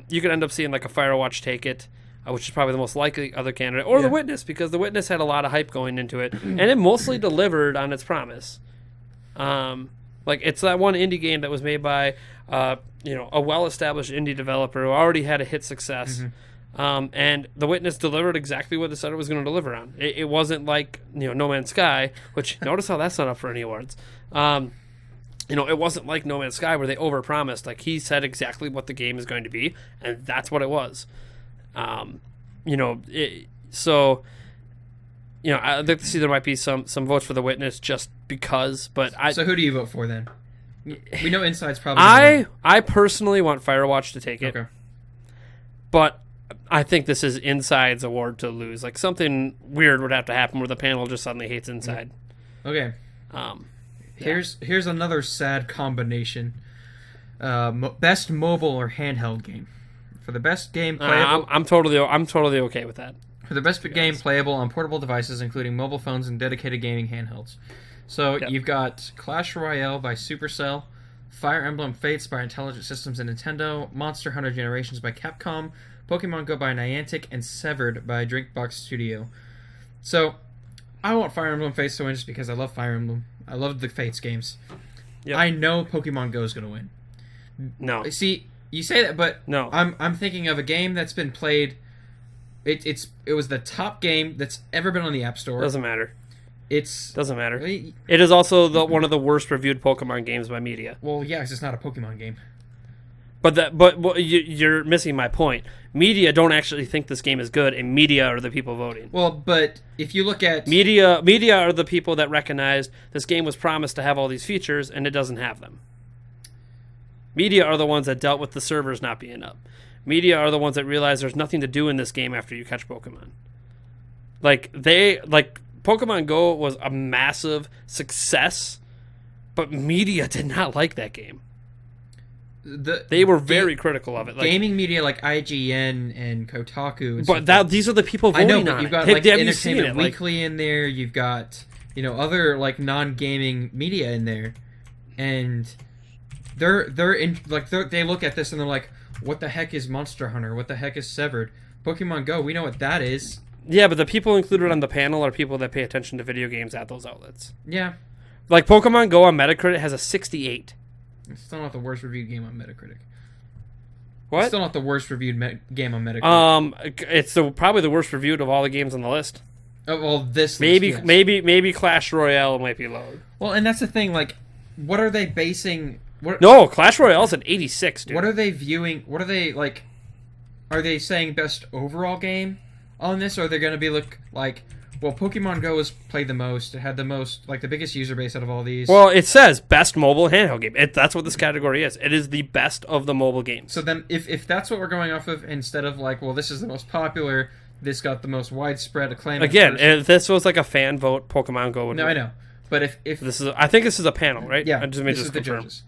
you could end up seeing like a Firewatch take it, which is probably the most likely other candidate, or The Witness, because The Witness had a lot of hype going into it, and it mostly delivered on its promise. Like, it's that one indie game that was made by a well-established indie developer who already had a hit success. And The Witness delivered exactly what it said it was going to deliver on. It wasn't like No Man's Sky, which notice how that's not up for any awards. It wasn't like No Man's Sky where they overpromised. Like, he said exactly what the game is going to be, and that's what it was. I'd like to see there might be some votes for The Witness just because. But so who do you vote for then? We know Inside's probably. I personally want Firewatch to take it. Okay. But I think this is Inside's award to lose. Like, something weird would have to happen where the panel just suddenly hates Inside. Okay. Here's another sad combination. Best mobile or handheld game. For the best game playable, I'm totally okay with that. For the best game playable on portable devices, including mobile phones and dedicated gaming handhelds. So you've got Clash Royale by Supercell, Fire Emblem Fates by Intelligent Systems and Nintendo, Monster Hunter Generations by Capcom, Pokemon Go by Niantic, and Severed by Drinkbox Studio. So, I want Fire Emblem Fates to win just because I love Fire Emblem. I love the Fates games. Yep. I know Pokemon Go is going to win. No. See, you say that, but no. I'm thinking of a game that's been played. It was the top game that's ever been on the App Store. Doesn't matter. Doesn't matter. It is also one of the worst reviewed Pokemon games by media. Well, yeah, it's just not a Pokemon game. But you're missing my point. Media don't actually think this game is good, and media are the people voting. Well, but if you look at media are the people that recognized this game was promised to have all these features, and it doesn't have them. Media are the ones that dealt with the servers not being up. Media are the ones that realized there's nothing to do in this game after you catch Pokemon. Pokemon Go was a massive success, but media did not like that game. They were very critical of it. Gaming media like IGN and Kotaku. But these are the people voting on it. I know, but you've got Entertainment Weekly in there. You've got other non-gaming media in there, and they look at this and they're like, "What the heck is Monster Hunter? What the heck is Severed? Pokemon Go? We know what that is." Yeah, but the people included on the panel are people that pay attention to video games at those outlets. Yeah. Like, Pokemon Go on Metacritic has a 68. It's still not the worst reviewed game on Metacritic. What? It's still not the worst reviewed game on Metacritic. It's probably the worst reviewed of all the games on the list. Oh, well, this maybe list, yes. maybe Clash Royale might be low. Well, and that's the thing. Like, what are they basing? No, Clash Royale's at 86, dude. What are they viewing? What are they like? Are they saying best overall game on this, or are they going to be like? Well, Pokemon Go was played the most. It had the most, like the biggest user base out of all these. Well, it says best mobile handheld game. That's what this category is. It is the best of the mobile games. So then, if that's what we're going off of, instead of like, well, this is the most popular, this got the most widespread acclaim. Again, if this was like a fan vote, Pokemon Go would win. I know, but if this is, I think this is a panel, right? Yeah, this is the judges.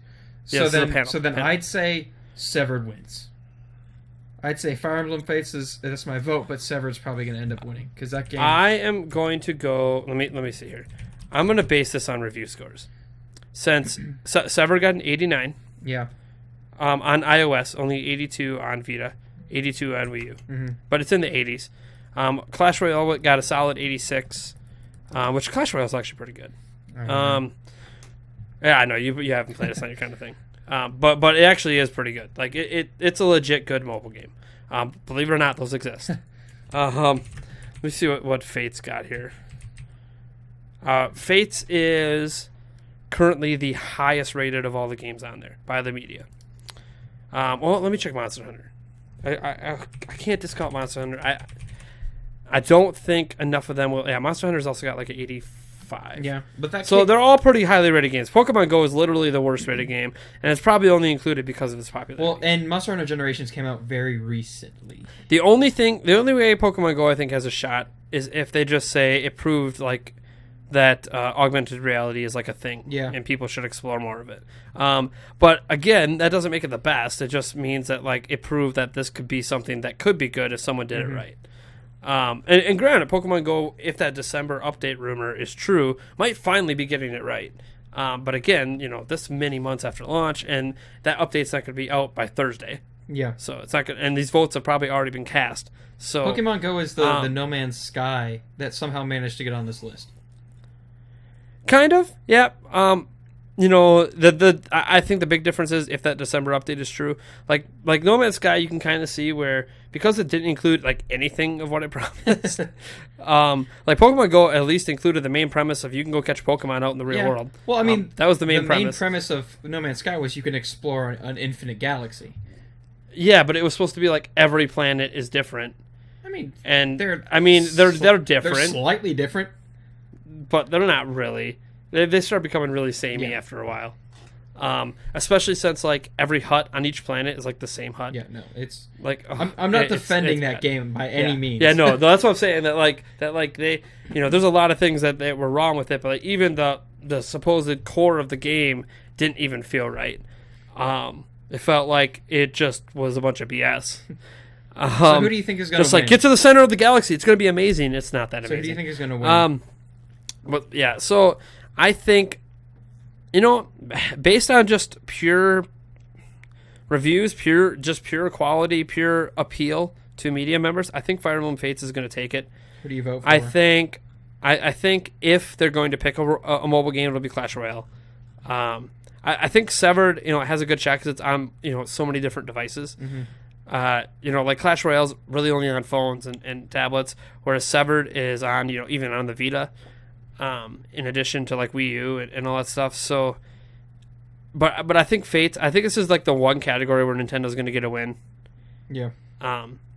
Yeah, So then, I'd say Severed wins. I'd say Fire Emblem Fates that's my vote, but Severed's probably going to end up winning because that game. I am going to go. Let me see here. I'm going to base this on review scores. Since Severed got an 89. Yeah. On iOS, only 82 on Vita, 82 on Wii U, but it's in the 80s. Clash Royale got a solid 86, which Clash Royale is actually pretty good. Yeah, I know you haven't played. It's not your kind of thing. But it actually is pretty good. Like it's a legit good mobile game. Believe it or not, those exist. Let me see what Fates got here. Fates is currently the highest rated of all the games on there by the media. Well, let me check Monster Hunter. I can't discount Monster Hunter. I don't think enough of them will. Yeah, Monster Hunter's also got like an 85. Yeah, but they're all pretty highly rated games. Pokemon Go is literally the worst rated game, and it's probably only included because of its popularity. Well, and Monster Hunter Generations came out very recently. The only way Pokemon Go I think has a shot is if they just say it proved like that augmented reality is like a thing, and people should explore more of it. But again, that doesn't make it the best. It just means that like it proved that this could be something that could be good if someone did it right. And granted, Pokemon Go, if that December update rumor is true, might finally be getting it right. But again, this many months after launch, and that update's not going to be out by Thursday. Yeah. So it's not good, and these votes have probably already been cast. So Pokemon Go is the No Man's Sky that somehow managed to get on this list. Kind of, yeah. I think the big difference is if that December update is true. Like No Man's Sky, you can kind of see where because it didn't include like anything of what it promised. Like Pokemon Go at least included the main premise of you can go catch Pokemon out in the real world. Well, I mean, that was the main premise. The main premise of No Man's Sky was you can explore an infinite galaxy. Yeah, but it was supposed to be like every planet is different. I mean, and they're different. They're slightly different, but they're not really. They start becoming really samey after a while. Especially since like every hut on each planet is like the same hut. Yeah, no, it's like I'm not defending that game by any means. Yeah, no, that's what I'm saying. That they, there's a lot of things that were wrong with it, but like, even the supposed core of the game didn't even feel right. It felt like it just was a bunch of BS. So who do you think is going to win? Just like get to the center of the galaxy, it's going to be amazing. It's not that amazing. So who do you think is going to win? But yeah, so I think, based on just pure reviews, pure quality, pure appeal to media members, I think Fire Emblem Fates is going to take it. Who do you vote for? I think if they're going to pick a mobile game, it'll be Clash Royale. I think Severed, it has a good shot because it's on, so many different devices. Like Clash Royale's really only on phones and tablets, whereas Severed is on, even on the Vita. In addition to like Wii U and all that stuff. So, but I think Fates. I think this is like the one category where Nintendo's going to get a win. Yeah.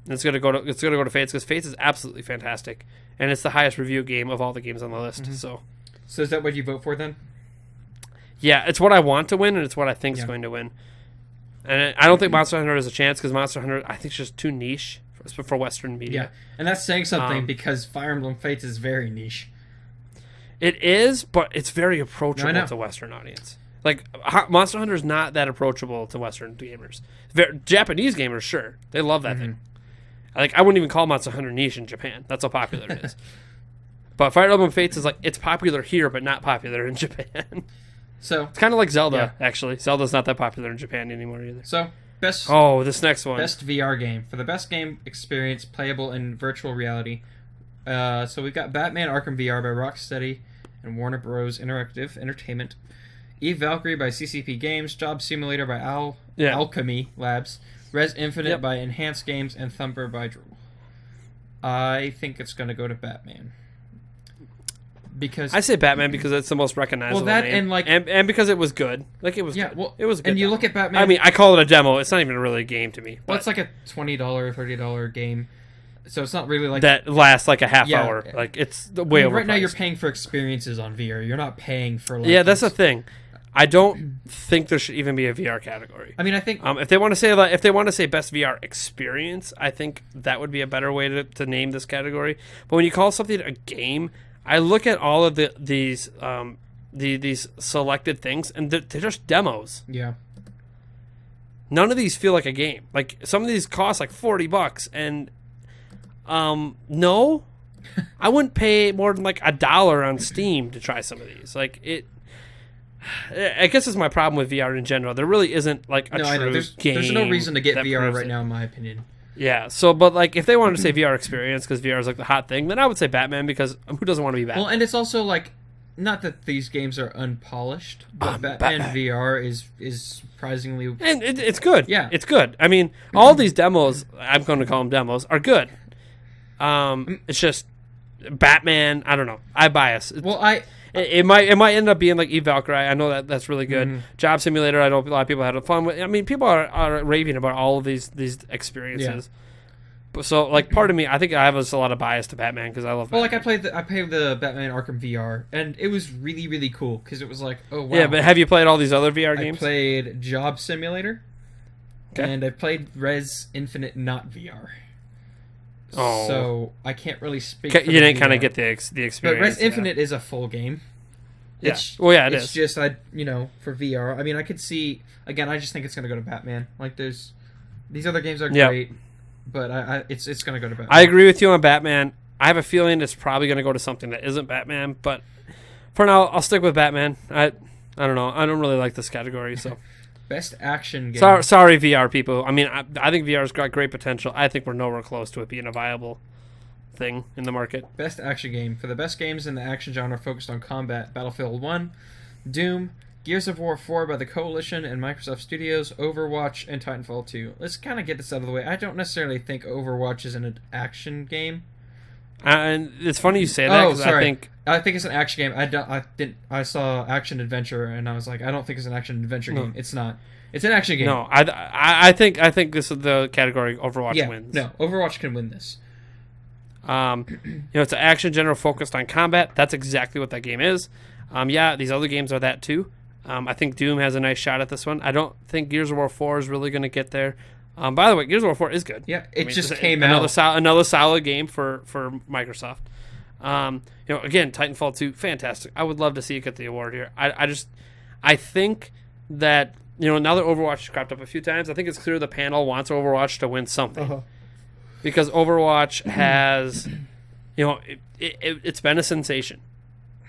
It's going to go to Fates because Fates is absolutely fantastic, and it's the highest review game of all the games on the list. So is that what you vote for then? Yeah, it's what I want to win, and it's what I think is going to win. And I don't think Monster Hunter has a chance because Monster Hunter I think is just too niche for Western media. Yeah, and that's saying something because Fire Emblem Fates is very niche. It is, but it's very approachable to Western audience. Like, Monster Hunter is not that approachable to Western gamers. Japanese gamers, sure. They love that thing. Like, I wouldn't even call Monster Hunter niche in Japan. That's how popular it is. But Fire Emblem Fates is like, it's popular here, but not popular in Japan. So it's kind of like Zelda, actually. Zelda's not that popular in Japan anymore either. So, this next one. Best VR game. For the best game experience playable in virtual reality, so we've got Batman Arkham VR by Rocksteady and Warner Bros. Interactive Entertainment, Eve Valkyrie by CCP Games, Job Simulator by Alchemy Labs, Res Infinite by Enhanced Games, and Thumper by Drool. I think it's going to go to Batman. because I say Batman because it's the most recognizable name. And because it was good. Like, it was good. Well, it was good. And you look at Batman... I mean, I call it a demo. It's not even really a game to me. Well, it's like a $20, $30 game. So it's not really like... That lasts like a half hour. Like, it's way overpriced. Right now you're paying for experiences on VR. You're not paying for... Yeah, that's the thing. I don't think there should even be a VR category. I mean, I think if they want to say best VR experience, I think that would be a better way to name this category. But when you call something a game, I look at all of these selected things, and they're just demos. Yeah. None of these feel like a game. Like, some of these cost like $40, and no, I wouldn't pay more than like $1 on Steam to try some of these. Like, I guess it's my problem with VR in general. There really isn't like a true game. There's no reason to get VR right now, in my opinion. Yeah. So, but like, if they wanted to say VR experience because VR is like the hot thing, then I would say Batman because who doesn't want to be Batman? Well, and it's also like, not that these games are unpolished, but Batman VR is surprisingly, and it's good. Yeah, it's good. I mean, all these demos, I'm going to call them demos, are good. It's just Batman. I don't know. I bias. It might end up being like Eve Valkyrie. I know that's really good. Mm-hmm. Job Simulator, I know a lot of people had fun with. I mean, people are raving about all of these experiences. Yeah. So, like, part of me, I think I have a lot of bias to Batman because I love Batman. Like, I played the Batman Arkham VR, and it was really, really cool because it was like, oh, wow. Yeah, but have you played all these other VR games? I played Job Simulator, and I played Res Infinite not VR. Oh. So I can't really speak. You didn't kind of get the experience. But Res Infinite is a full game. Yeah. It's just for VR. I mean, I could see again. I just think it's going to go to Batman. Like, these other games are great, but it's going to go to Batman. I agree with you on Batman. I have a feeling it's probably going to go to something that isn't Batman, but for now, I'll stick with Batman. I don't know. I don't really like this category, so. Best action game. Sorry, VR people. I mean, I think VR's got great potential. I think we're nowhere close to it being a viable thing in the market. Best action game. For the best games in the action genre focused on combat, Battlefield 1, Doom, Gears of War 4 by the Coalition and Microsoft Studios, Overwatch, and Titanfall 2. Let's kind of get this out of the way. I don't necessarily think Overwatch is an action game. And it's funny you say that because I think it's an action game. I saw action adventure and I was like, I don't think it's an action adventure game. It's not. It's an action game. No, I think this is the category Overwatch wins. No, Overwatch can win this. It's an action genre focused on combat. That's exactly what that game is. These other games are that too. I think Doom has a nice shot at this one. I don't think Gears of War 4 is really going to get there. By the way, Gears of War 4 is good. Yeah, it just came out. Another solid game for Microsoft. Again, Titanfall 2, fantastic. I would love to see it get the award here. I think that, now that Overwatch has cropped up a few times, I think it's clear the panel wants Overwatch to win something. Uh-huh. Because Overwatch has, it's been a sensation.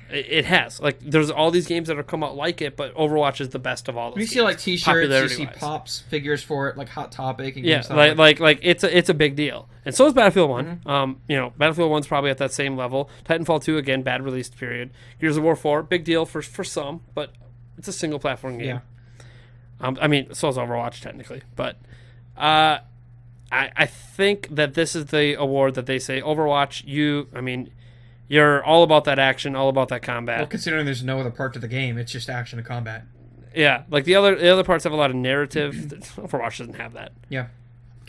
It has. Like, there's all these games that have come out like it, but Overwatch is the best of all those games. You see, like, T-shirts, you see pops, figures for it, like Hot Topic. And like it's a big deal. And so is Battlefield 1. Mm-hmm. Battlefield 1's probably at that same level. Titanfall 2, again, bad release period. Gears of War 4, big deal for some, but it's a single-platform game. Yeah. So is Overwatch, technically. But I think that this is the award that they say, Overwatch, you're all about that action, all about that combat. Well, considering there's no other part to the game, it's just action and combat. Yeah, like the other parts have a lot of narrative. Overwatch doesn't have that. Yeah.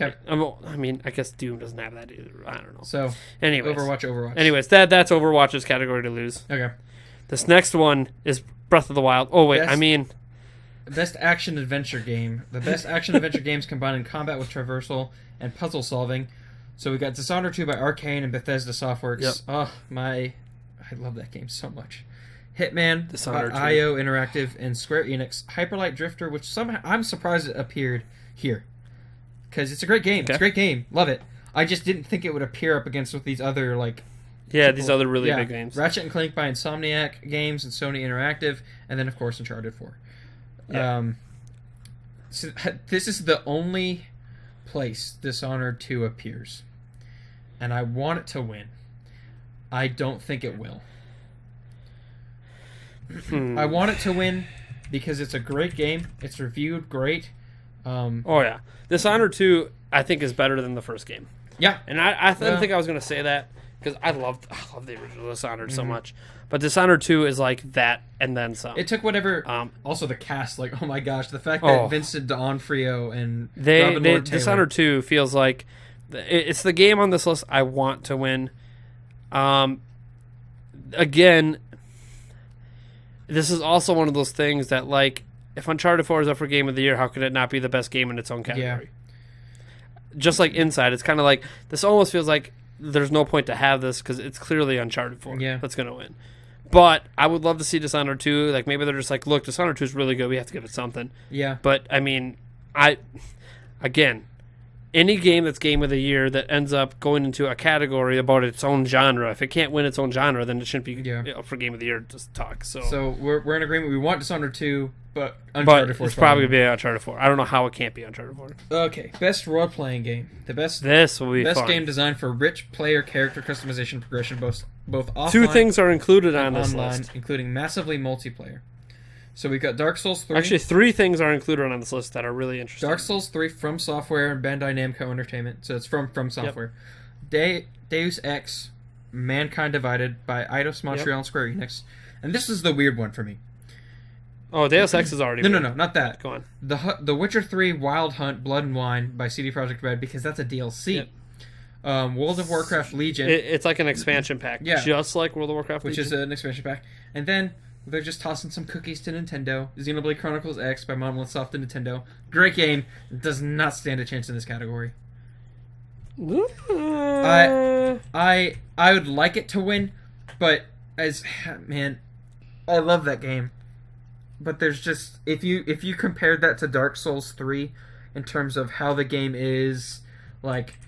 Okay. I guess Doom doesn't have that either. I don't know. So, anyways, Overwatch. Anyways, that's Overwatch's category to lose. Okay. This next one is Breath of the Wild. Oh wait, Best action adventure game. The best action adventure games combining combat with traversal and puzzle solving. So we got Dishonored 2 by Arcane and Bethesda Softworks. Yep. Oh, I love that game so much. Hitman by IO Interactive and Square Enix. Hyperlight Drifter, which somehow I'm surprised it appeared here. Because it's a great game. Okay. It's a great game. Love it. I just didn't think it would appear up against with these other, these other really big games. Ratchet & Clank by Insomniac Games and Sony Interactive. And then, of course, Uncharted 4. Yeah. So this is the only place Dishonored 2 appears. And I want it to win. I don't think it will. I want it to win because it's a great game. It's reviewed great. Dishonored 2, I think, is better than the first game. Yeah. And I didn't think I was going to say that. because I love the original Dishonored so much, but Dishonored 2 is like that and then some. It took whatever. Also, the cast, like, oh my gosh, the fact that Vincent D'Onofrio and Robin Lord Taylor. Dishonored 2 feels like it's the game on this list I want to win. Again, this is also one of those things that, like, if Uncharted 4 is up for Game of the Year, how could it not be the best game in its own category? Yeah. Just like Inside, it's kind of like, this almost feels like there's no point to have this because it's clearly Uncharted 4 that's going to win. But I would love to see Dishonored 2. Like, maybe they're just like, look, Dishonored 2 is really good. We have to give it something. Yeah. But, I mean, again, any game that's Game of the Year that ends up going into a category about its own genre, if it can't win its own genre, then it shouldn't be up for Game of the Year to talk. So we're in agreement. We want Dishonored 2, but Uncharted 4 it's probably going to be Uncharted 4. I don't know how it can't be Uncharted 4. Okay, best role-playing game. This will be best fun. Game designed for rich player character customization progression, both offline. 2 things are included on this online, list, including massively multiplayer. So we've got Dark Souls 3. Actually, 3 things are included on this list that are really interesting. Dark Souls 3 from Software and Bandai Namco Entertainment. So it's from Software. Yep. Deus Ex, Mankind Divided by Eidos Montreal and Square Enix. And this is the weird one for me. Oh, Deus Ex is already No, not that. Go on. The Witcher 3 Wild Hunt Blood and Wine by CD Projekt Red, because that's a DLC. Yep. World of Warcraft Legion. It's like an expansion pack. Yeah. Just like World of Warcraft Legion. Which is an expansion pack. And then they're just tossing some cookies to Nintendo. Xenoblade Chronicles X by Monolith Soft and Nintendo. Great game. Does not stand a chance in this category. I would like it to win, but I love that game. But there's just, if you compared that to Dark Souls 3 in terms of how the game is, like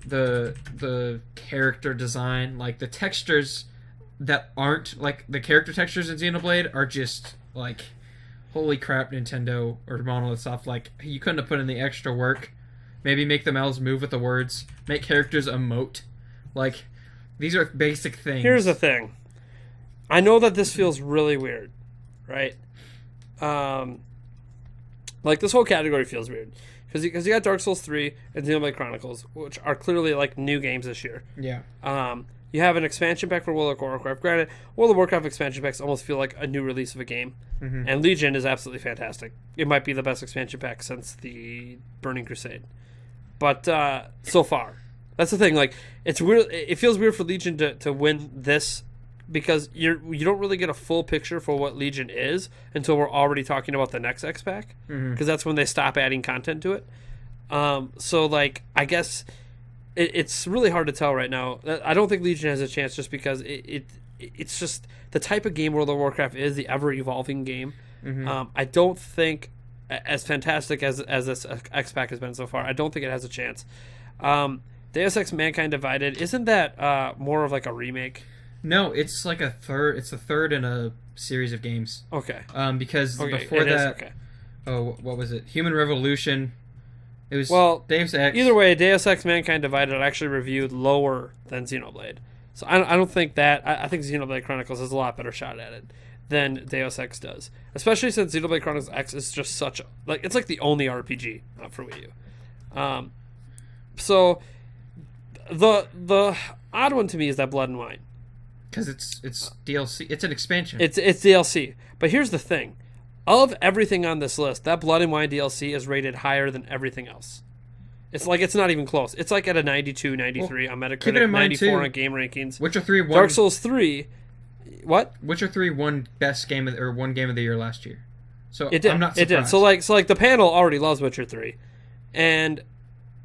the character design, like the textures that aren't like the character textures in Xenoblade are just like, holy crap, Nintendo or Monolith Soft, like, you couldn't have put in the extra work. Maybe make the mouths move with the words, make characters emote. Like, these are basic things. Here's the thing. I know that this feels really weird, right? Like, this whole category feels weird because you got Dark Souls 3 and Xenoblade Chronicles, which are clearly like new games this year. Yeah. You have an expansion pack for World of Warcraft. Granted, World of Warcraft expansion packs almost feel like a new release of a game, and Legion is absolutely fantastic. It might be the best expansion pack since the Burning Crusade, but so far, that's the thing. Like, it's weird. It feels weird for Legion to win this, because you don't really get a full picture for what Legion is until we're already talking about the next X pack, because that's when they stop adding content to it. So, like, I guess it's really hard to tell right now. I don't think Legion has a chance just because it's just the type of game World of Warcraft is, the ever evolving game. I don't think, as fantastic as this X pack has been so far, I don't think it has a chance. Deus Ex Mankind Divided, isn't that more of like a remake? No, it's like a third. It's the third in a series of games. Okay. Because before that, what was it? Human Revolution. It was Deus Ex. Either way, Deus Ex Mankind Divided actually reviewed lower than Xenoblade. So I don't think that. I think Xenoblade Chronicles has a lot better shot at it than Deus Ex does. Especially since Xenoblade Chronicles X is just such a, like, it's like the only RPG for Wii U. So the odd one to me is that Blood and Wine. Because it's DLC. It's an expansion. It's DLC. But here's the thing. Of everything on this list, that Blood and Wine DLC is rated higher than everything else. It's like, it's not even close. It's like at a 92, 93 on Metacritic, 94 on Game Rankings. Witcher 3 won. Dark Souls 3. What? Witcher 3 won best game of, or won game of the year last year. So it did. I'm not surprised. It did. So like the panel already loves Witcher 3. And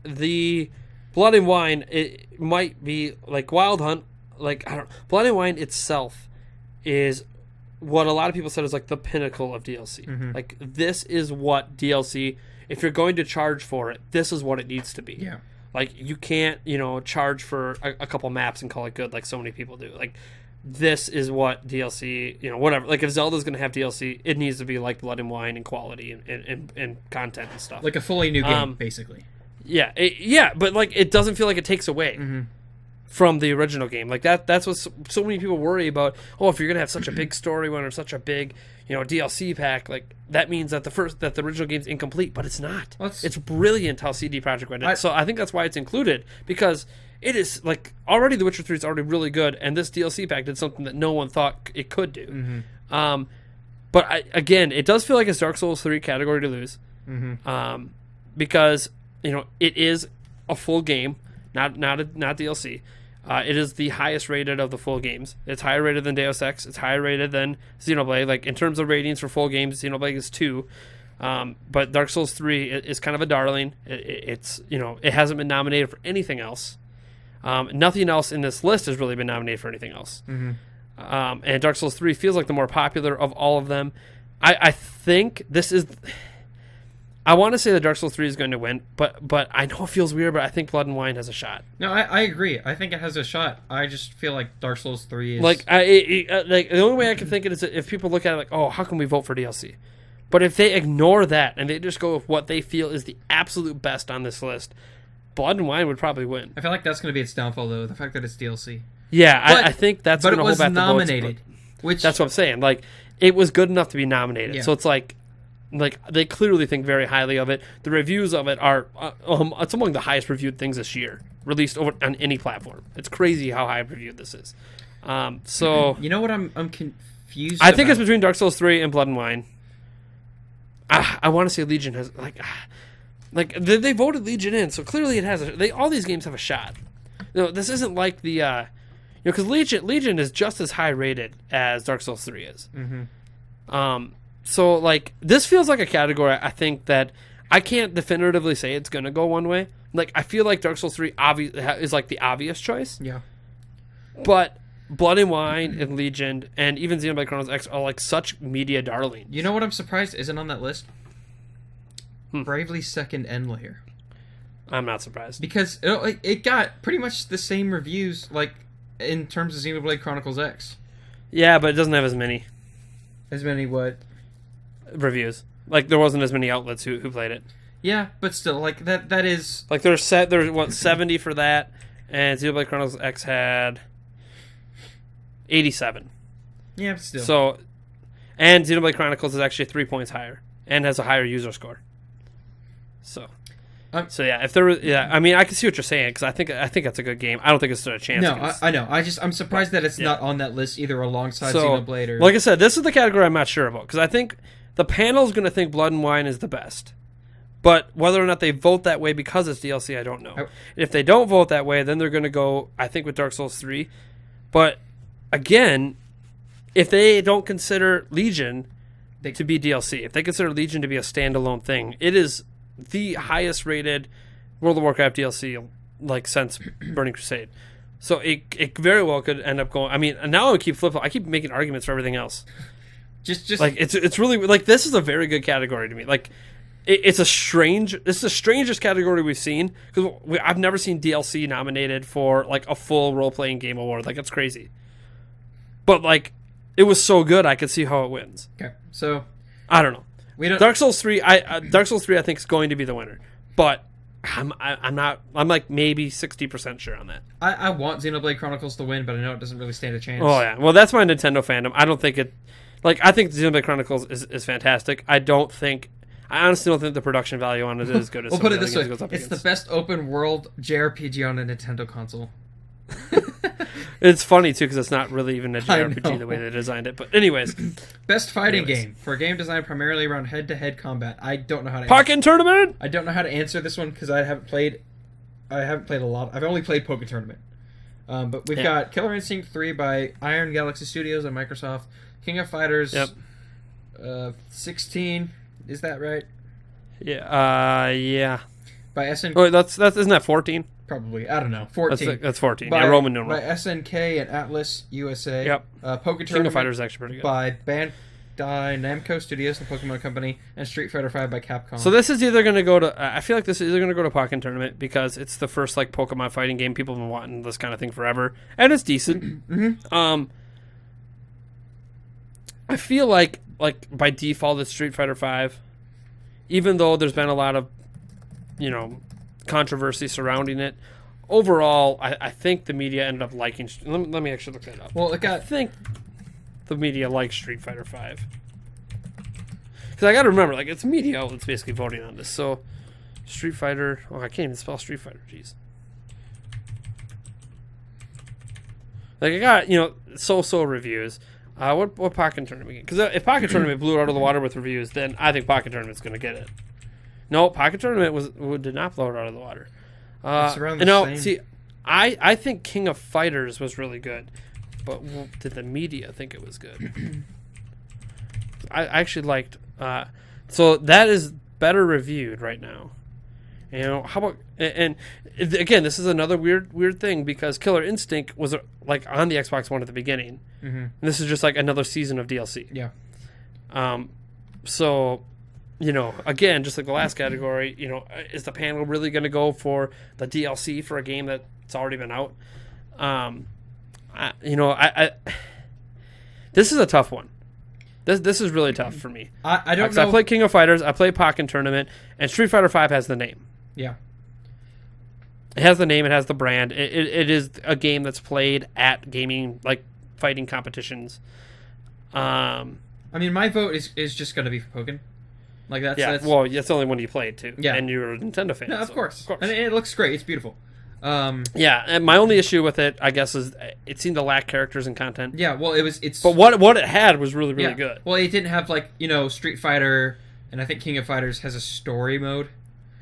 the Blood and Wine, it might be like Wild Hunt, like, I don't know. Blood and Wine itself is what a lot of people said is like the pinnacle of DLC. Like, this is what DLC, if you're going to charge for it, this is what it needs to be. Yeah. Like, you can't, charge for a couple maps and call it good like so many people do. Like, this is what DLC, whatever. Like, if Zelda's going to have DLC, it needs to be like Blood and Wine in quality and content and stuff. Like a fully new game, basically. Yeah. But, like, it doesn't feel like it takes away. from the original game. Like that's what so many people worry about. Oh, if you're gonna have such a big story one or such a big, DLC pack, like that means that the original game's incomplete, but it's not. It's brilliant how CD Projekt Red did it. So I think that's why it's included, because it is like already The Witcher 3 is already really good, and this DLC pack did something that no one thought it could do. Mm-hmm. But again, it does feel like it's Dark Souls 3 category to lose, because it is a full game, not DLC. It is the highest rated of the full games. It's higher rated than Deus Ex. It's higher rated than Xenoblade. Like in terms of ratings for full games, Xenoblade is 2. But Dark Souls 3 is kind of a darling. It hasn't been nominated for anything else. Nothing else in this list has really been nominated for anything else. Mm-hmm. And Dark Souls 3 feels like the more popular of all of them. I think this is... I want to say that Dark Souls 3 is going to win, but I know it feels weird, but I think Blood and Wine has a shot. No, I agree. I think it has a shot. I just feel like Dark Souls 3 is... Like, the only way I can think it is if people look at it like, oh, how can we vote for DLC? But if they ignore that and they just go with what they feel is the absolute best on this list, Blood and Wine would probably win. I feel like that's going to be its downfall, though, the fact that it's DLC. Yeah, I think that's going to hold back the votes. But it was nominated. Which... That's what I'm saying. Like, it was good enough to be nominated. Yeah. So it's like they clearly think very highly of it. The reviews of it are it's among the highest reviewed things this year, released over on any platform. It's crazy how high reviewed this is. So you know what I'm confused I think it's between Dark Souls 3 and Blood and Wine. I want to say Legion has they voted Legion in, so clearly it has all these games have a shot. This isn't like the because Legion is just as high rated as Dark Souls 3 is. Mm-hmm. So, like, this feels like a category I think that I can't definitively say it's going to go one way. Like, I feel like Dark Souls 3 is, like, the obvious choice. Yeah. But Blood and Wine and Legion and even Xenoblade Chronicles X are, like, such media darlings. You know what I'm surprised isn't on that list? Bravely's second end layer. I'm not surprised. Because it got pretty much the same reviews, like, in terms of Xenoblade Chronicles X. Yeah, but it doesn't have as many. As many what? Reviews. Like, there wasn't as many outlets who played it. Yeah, but still, like, that is... Like, there's 70 for that, and Xenoblade Chronicles X had 87. Yeah, but still. So, and Xenoblade Chronicles is actually 3 points higher, and has a higher user score. So yeah, if there was... Yeah, I mean, I can see what you're saying, because I think that's a good game. I don't think it's a chance. No, I know. I'm surprised that it's not on that list either alongside Xenoblade or... Like I said, this is the category I'm not sure about, because I think the panel's going to think Blood and Wine is the best. But whether or not they vote that way because it's DLC, I don't know. If they don't vote that way, then they're going to go, I think, with Dark Souls 3. But, again, if they don't consider Legion to be DLC, if they consider Legion to be a standalone thing, it is the highest rated World of Warcraft DLC, like, since Burning Crusade. So it very well could end up going... I mean, now I keep making arguments for everything else. Just like it's really like this is a very good category to me. Like this is the strangest category we've seen, because I've never seen DLC nominated for like a full role playing game award. Like, it's crazy. But like it was so good, I could see how it wins. Okay, so I don't know. Dark Souls 3. Dark Souls 3 I think is going to be the winner, but I'm not. I'm like maybe 60% sure on that. I want Xenoblade Chronicles to win, but I know it doesn't really stand a chance. Oh yeah, well that's my Nintendo fandom. I don't think it. Like, I think Xenoblade Chronicles is fantastic. I honestly don't think the production value on it is as good as... We'll put it this way. It's the best open world JRPG on a Nintendo console. It's funny, too, because it's not really even a JRPG the way they designed it. But anyways. Best fighting game. For a game designed primarily around head-to-head combat. I don't know how to... Pokken Tournament? I don't know how to answer this one because I haven't played a lot. I've only played Pokken Tournament. But we've got Killer Instinct 3 by Iron Galaxy Studios and Microsoft. King of Fighters 16, is that right? Yeah. Yeah. By SNK. Oh, isn't that 14? Probably. I don't know. 14. That's 14. Roman numeral. By SNK and Atlas USA. Yep. Pokken Tournament. King of Fighters is actually pretty good. By Bandai Namco Studios, the Pokemon Company, and Street Fighter 5 by Capcom. So this is either going to go to... I feel like this is either going to go to Pokken Tournament because it's the first like Pokemon fighting game. People have been wanting this kind of thing forever, and it's decent. Mm-hmm. I feel like by default it's Street Fighter 5, even though there's been a lot of, controversy surrounding it. overall, I think the media ended up liking. Let me actually look that up. Well, I think the media likes Street Fighter V. Because I got to remember, like, it's media outlets basically voting on this. So, Street Fighter. Oh, I can't even spell Street Fighter. Jeez. Like, I got, so reviews. What Pocket Tournament game? Because if Pocket Tournament blew it out of the water with reviews, then I think Pocket Tournament's going to get it. No, Pocket Tournament did not blow it out of the water. It's around the same. See, I think King of Fighters was really good, but did the media think it was good? I actually liked. So that is better reviewed right now. How about and again, this is another weird thing because Killer Instinct was like on the Xbox One at the beginning. Mm-hmm. And this is just like another season of DLC. Yeah. So, again, just like the last category, is the panel really going to go for the DLC for a game that's already been out? This is a tough one. This is really tough for me. I don't know. I play King of Fighters, I play Pokken Tournament, and Street Fighter V has the name. Yeah. It has the name, it has the brand. It is a game that's played at gaming, like fighting competitions. I mean, my vote is just going to be for Pokken. Like that's well, that's the only one you played too. Yeah. And you're a Nintendo fan. No, of course. And it looks great. It's beautiful. Yeah, and my only issue with it, I guess, is it seemed to lack characters and content. Yeah, well, it's. But what it had was really good. Well, it didn't have Street Fighter, and I think King of Fighters has a story mode.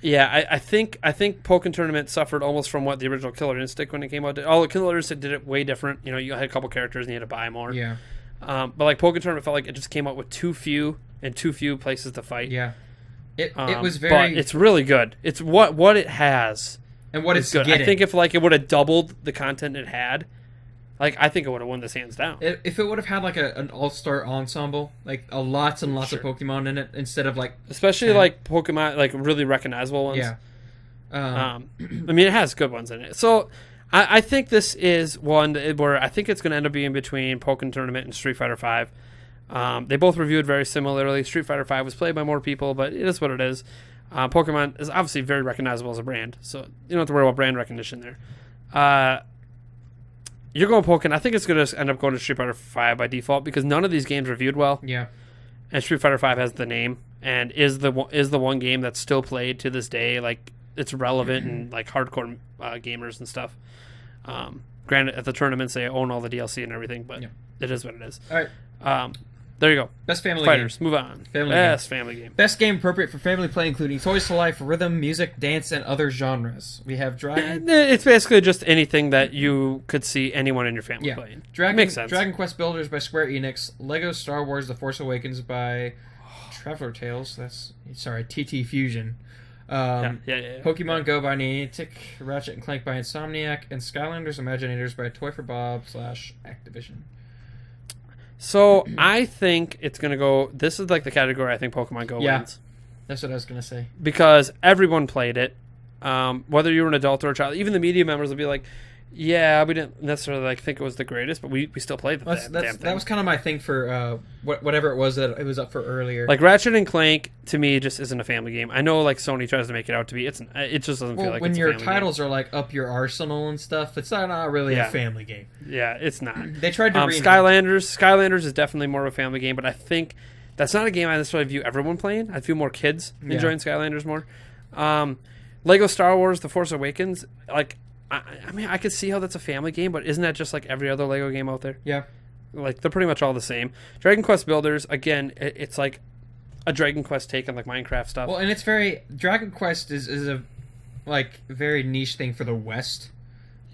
Yeah, I think Pokken Tournament suffered almost from what the original Killer Instinct when it came out. The Killer Instinct did it way different. You had a couple characters and you had to buy more. Yeah. But like Pokken Tournament felt like it just came out with too few places to fight. Yeah. It was very. But it's really good. It's what it has. And what it's good. Getting. I think if it would have doubled the content it had, I think it would have won this hands down. If it would have had an all-star ensemble, lots and lots of Pokemon in it instead of especially Pokemon really recognizable ones. Yeah. I mean, it has good ones in it. So I think this is one where I think it's going to end up being between Pokken Tournament and Street Fighter V. They both reviewed very similarly. Street Fighter V was played by more people, but it is what it is. Pokemon is obviously very recognizable as a brand, so you don't have to worry about brand recognition there. You're going Pokken. I think it's going to end up going to Street Fighter V by default because none of these games reviewed well. Yeah. And Street Fighter V has the name and is the one game that's still played to this day. Like, it's relevant and hardcore gamers and stuff. Granted, at the tournaments they own all the DLC and everything, but it is what it is. All right. There you go. Best family Fighters. game. Move on. Family game. Best game appropriate for family play, including toys to life, rhythm, music, dance, and other genres. We have Dragon. It's basically just anything that you could see anyone in your family playing. Makes sense. Dragon Quest Builders by Square Enix. Lego Star Wars: The Force Awakens by Traveler Tales. TT Fusion. Pokemon Go by Niantic. Ratchet and Clank by Insomniac, and Skylanders Imaginators by Toy for Bob / Activision. So I think it's going to go. This is the category I think Pokemon Go wins. That's what I was going to say. Because everyone played it, whether you were an adult or a child. Even the media members will be like, "Yeah, we didn't necessarily think it was the greatest, but we still played the damn thing." That was kind of my thing for whatever it was that it was up for earlier. Ratchet and Clank to me just isn't a family game. I know Sony tries to make it out to be. It just doesn't feel like when it's your a family titles game. are up your arsenal and stuff. It's not really a family game. Yeah, it's not. They tried to Skylanders is definitely more of a family game, but I think that's not a game I necessarily view everyone playing. I feel more kids enjoying Skylanders more. Lego Star Wars: The Force Awakens, I mean, I could see how that's a family game, but isn't that just like every other Lego game out there? Yeah. They're pretty much all the same. Dragon Quest Builders, again, it's like a Dragon Quest take on Minecraft stuff. Well, and it's Dragon Quest is a very niche thing for the West.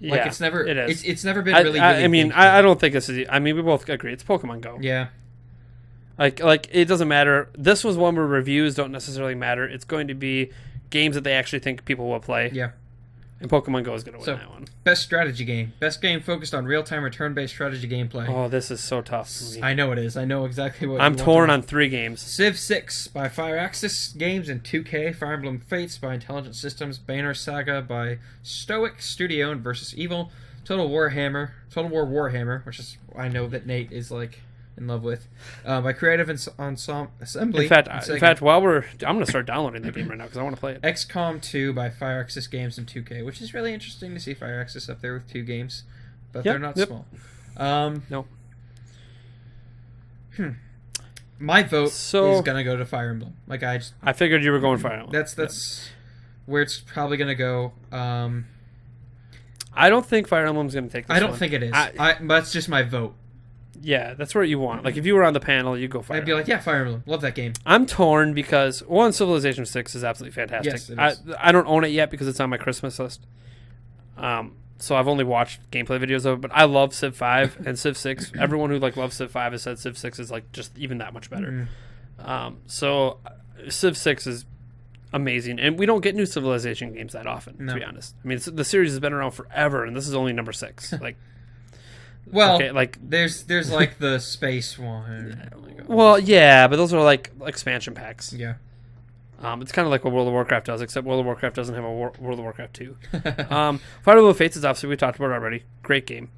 It's never it is. It's never been really I mean, I don't think this is. I mean, we both agree it's Pokemon Go. Yeah. It doesn't matter. This was one where reviews don't necessarily matter. It's going to be games that they actually think people will play. Yeah. And Pokemon Go is going to win that one. Best strategy game. Best game focused on real-time or turn-based strategy gameplay. Oh, this is so tough for me. I know it is. I know exactly what I'm torn on 3 games. Civ 6 by Firaxis Games and 2K. Fire Emblem Fates by Intelligent Systems. Banner Saga by Stoic Studio and Versus Evil. Total War Warhammer, which is I know that Nate is in love with. By Creative Assembly. In fact, I'm going to start downloading that game right now because I want to play it. XCOM 2 by Firaxis Games and 2K, which is really interesting to see Firaxis up there with 2 games, but they're not small. No. My vote is gonna go to Fire Emblem. Like I figured you were going Fire Emblem. That's where it's probably gonna go. I don't think Fire Emblem's gonna take this. I don't think it is. That's just my vote. Yeah, that's what you want. Like if you were on the panel, you'd go Fire Emblem. I'd be like, yeah, Fire Emblem. Love that game. I'm torn because Civilization 6 is absolutely fantastic. Yes, it is. I don't own it yet because it's on my Christmas list. So I've only watched gameplay videos of it, but I love Civ 5 and Civ 6. Everyone who loves Civ 5 has said Civ 6 is just even that much better. So Civ 6 is amazing, and we don't get new Civilization games that often, to be honest. I mean, the series has been around forever, and this is only number 6. There's the space one. Well, yeah, but those are expansion packs. Yeah. It's kind of like what World of Warcraft does, except World of Warcraft doesn't have a World of Warcraft 2. Fire Emblem Fates is obviously, we talked about it already. Great game.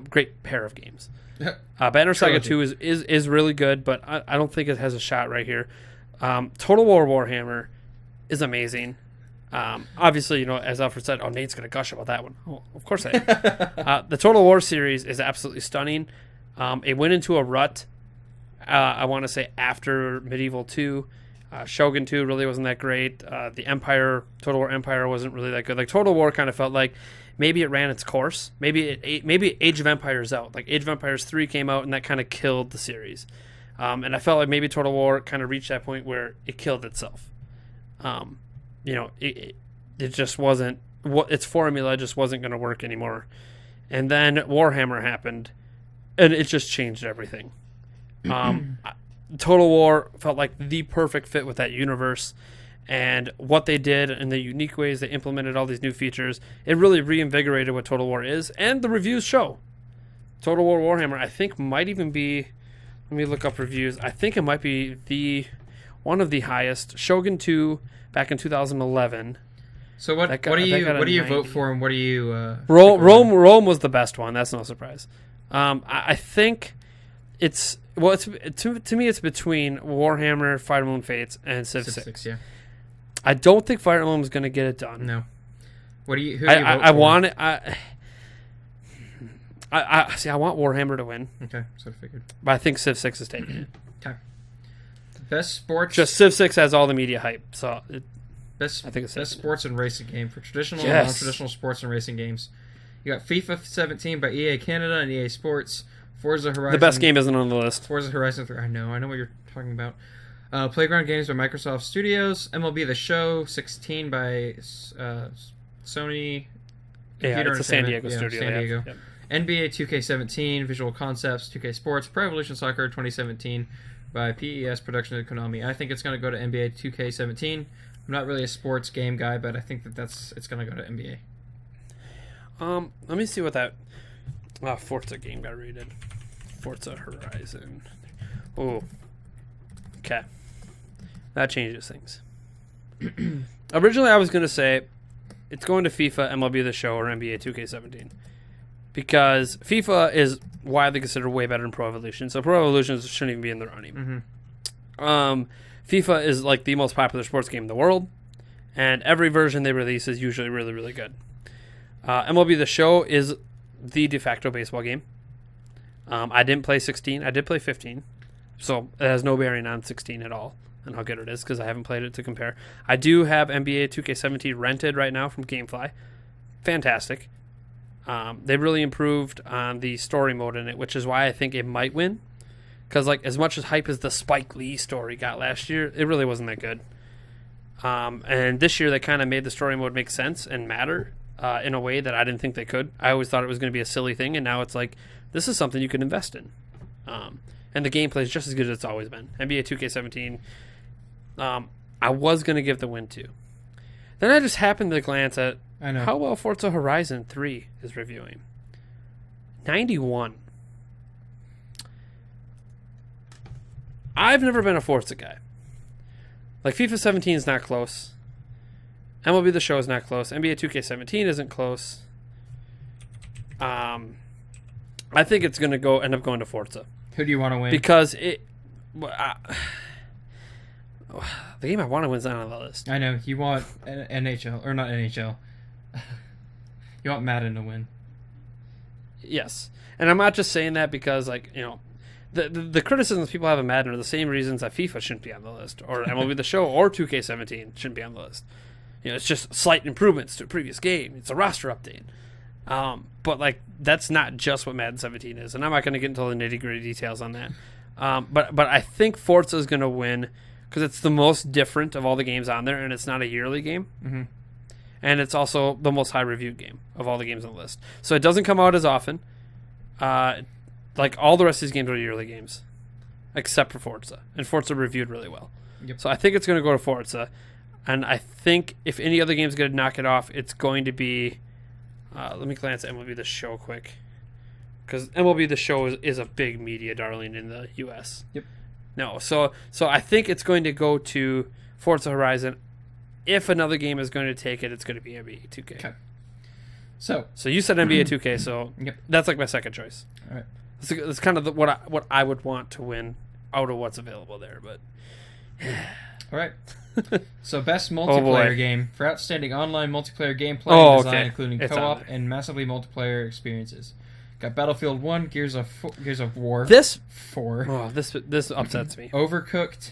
Great pair of games. Banner Saga 2 is really good, but I don't think it has a shot right here. Total War Warhammer is amazing. Obviously, as Alfred said, Nate's going to gush about that one. Oh, of course I am. The Total War series is absolutely stunning. It went into a rut, I want to say, after Medieval 2. Shogun 2 really wasn't that great. The Empire, Total War Empire wasn't really that good. Total War kind of felt like maybe it ran its course. Maybe Age of Empires out. Age of Empires 3 came out and that kind of killed the series. And I felt like maybe Total War kind of reached that point where it killed itself. It just wasn't, its formula just wasn't going to work anymore. And then Warhammer happened and it just changed everything. Total War felt like the perfect fit with that universe, and what they did and the unique ways they implemented all these new features, it really reinvigorated what Total War is, and the reviews show. Total War Warhammer, I think, might even be, let me look up reviews, I think it might be one of the highest. Shogun 2 back in 2011. So what do you vote for, and what do you... Rome was the best one, that's no surprise. I think it's... Well, to me, it's between Warhammer, Fire Emblem Fates, and Civ 6. Yeah. I don't think Fire Emblem is going to get it done. No. Who do you vote for? I want it. I want Warhammer to win. Okay, so I figured. But I think Civ 6 is taking it. Okay. Best sports. Just Civ 6 has all the media hype, so I think it's best sports and racing game for traditional and non-traditional sports and racing games. You got FIFA 17 by EA Canada and EA Sports. Forza Horizon. The best game isn't on the list. Forza Horizon 3. I know what you're talking about. Playground Games by Microsoft Studios. MLB The Show 16 by Sony. Yeah, it's a San Diego studio. San Diego. Yep. NBA 2K17 Visual Concepts 2K Sports. Pro Evolution Soccer 2017 by PES Production and Konami. I think it's going to go to NBA 2K17. I'm not really a sports game guy, but I think it's going to go to NBA. Let me see what that Forza game got rated. Forza Horizon. Oh, okay. That changes things. Originally, I was going to say it's going to FIFA, MLB The Show, or NBA 2K17. Because FIFA is widely considered way better than Pro Evolution, so Pro Evolution shouldn't even be in the running. FIFA is the most popular sports game in the world, and every version they release is usually really, really good. MLB The Show is the de facto baseball game. I didn't play 16. I did play 15. So it has no bearing on 16 at all and how good it is because I haven't played it to compare. I do have NBA 2K17 rented right now from GameFly. Fantastic. They really improved on the story mode in it, which is why I think it might win. Because as much as hype as the Spike Lee story got last year, it really wasn't that good. And this year they kind of made the story mode make sense and matter. In a way that I didn't think they could. I always thought it was going to be a silly thing, and now it's this is something you can invest in. And the gameplay is just as good as it's always been. NBA 2K17, I was going to give the win to. Then I just happened to glance at how well Forza Horizon 3 is reviewing. 91. I've never been a Forza guy. FIFA 17 is not close. MLB The Show is not close. NBA 2K17 isn't close. I think it's going to end up going to Forza. Who do you want to win? Because the game I want to win is not on the list. I know you want NHL or not NHL. You want Madden to win. Yes, and I'm not just saying that because, like, you know, the criticisms people have of Madden are the same reasons that FIFA shouldn't be on the list, or MLB The Show, or 2K17 shouldn't be on the list. You know, it's just slight improvements to a previous game. It's a roster update. But, like, that's not just what Madden 17 is, and I'm not going to get into all the nitty-gritty details on that. But I think Forza is going to win because it's the most different of all the games on there, and it's not a yearly game. Mm-hmm. And it's also the most high-reviewed game of all the games on the list. So it doesn't come out as often. Like, all the rest of these games are yearly games, except for Forza. And Forza reviewed really well. Yep. So I think it's going to go to Forza. And I think if any other game's going to knock it off, it's going to be... let me glance at MLB The Show quick. Because MLB The Show is a big media darling in the U.S. Yep. No, so I think it's going to go to Forza Horizon. If another game is going to take it, it's going to be NBA 2K. Okay. So you said NBA 2K, so yep. That's like my second choice. All right. That's kind of what I would want to win out of what's available there. But all right. So best multiplayer game for outstanding online multiplayer gameplay and design, including co-op and massively multiplayer experiences. Got Battlefield 1, Gears of War. This upsets me. Overcooked,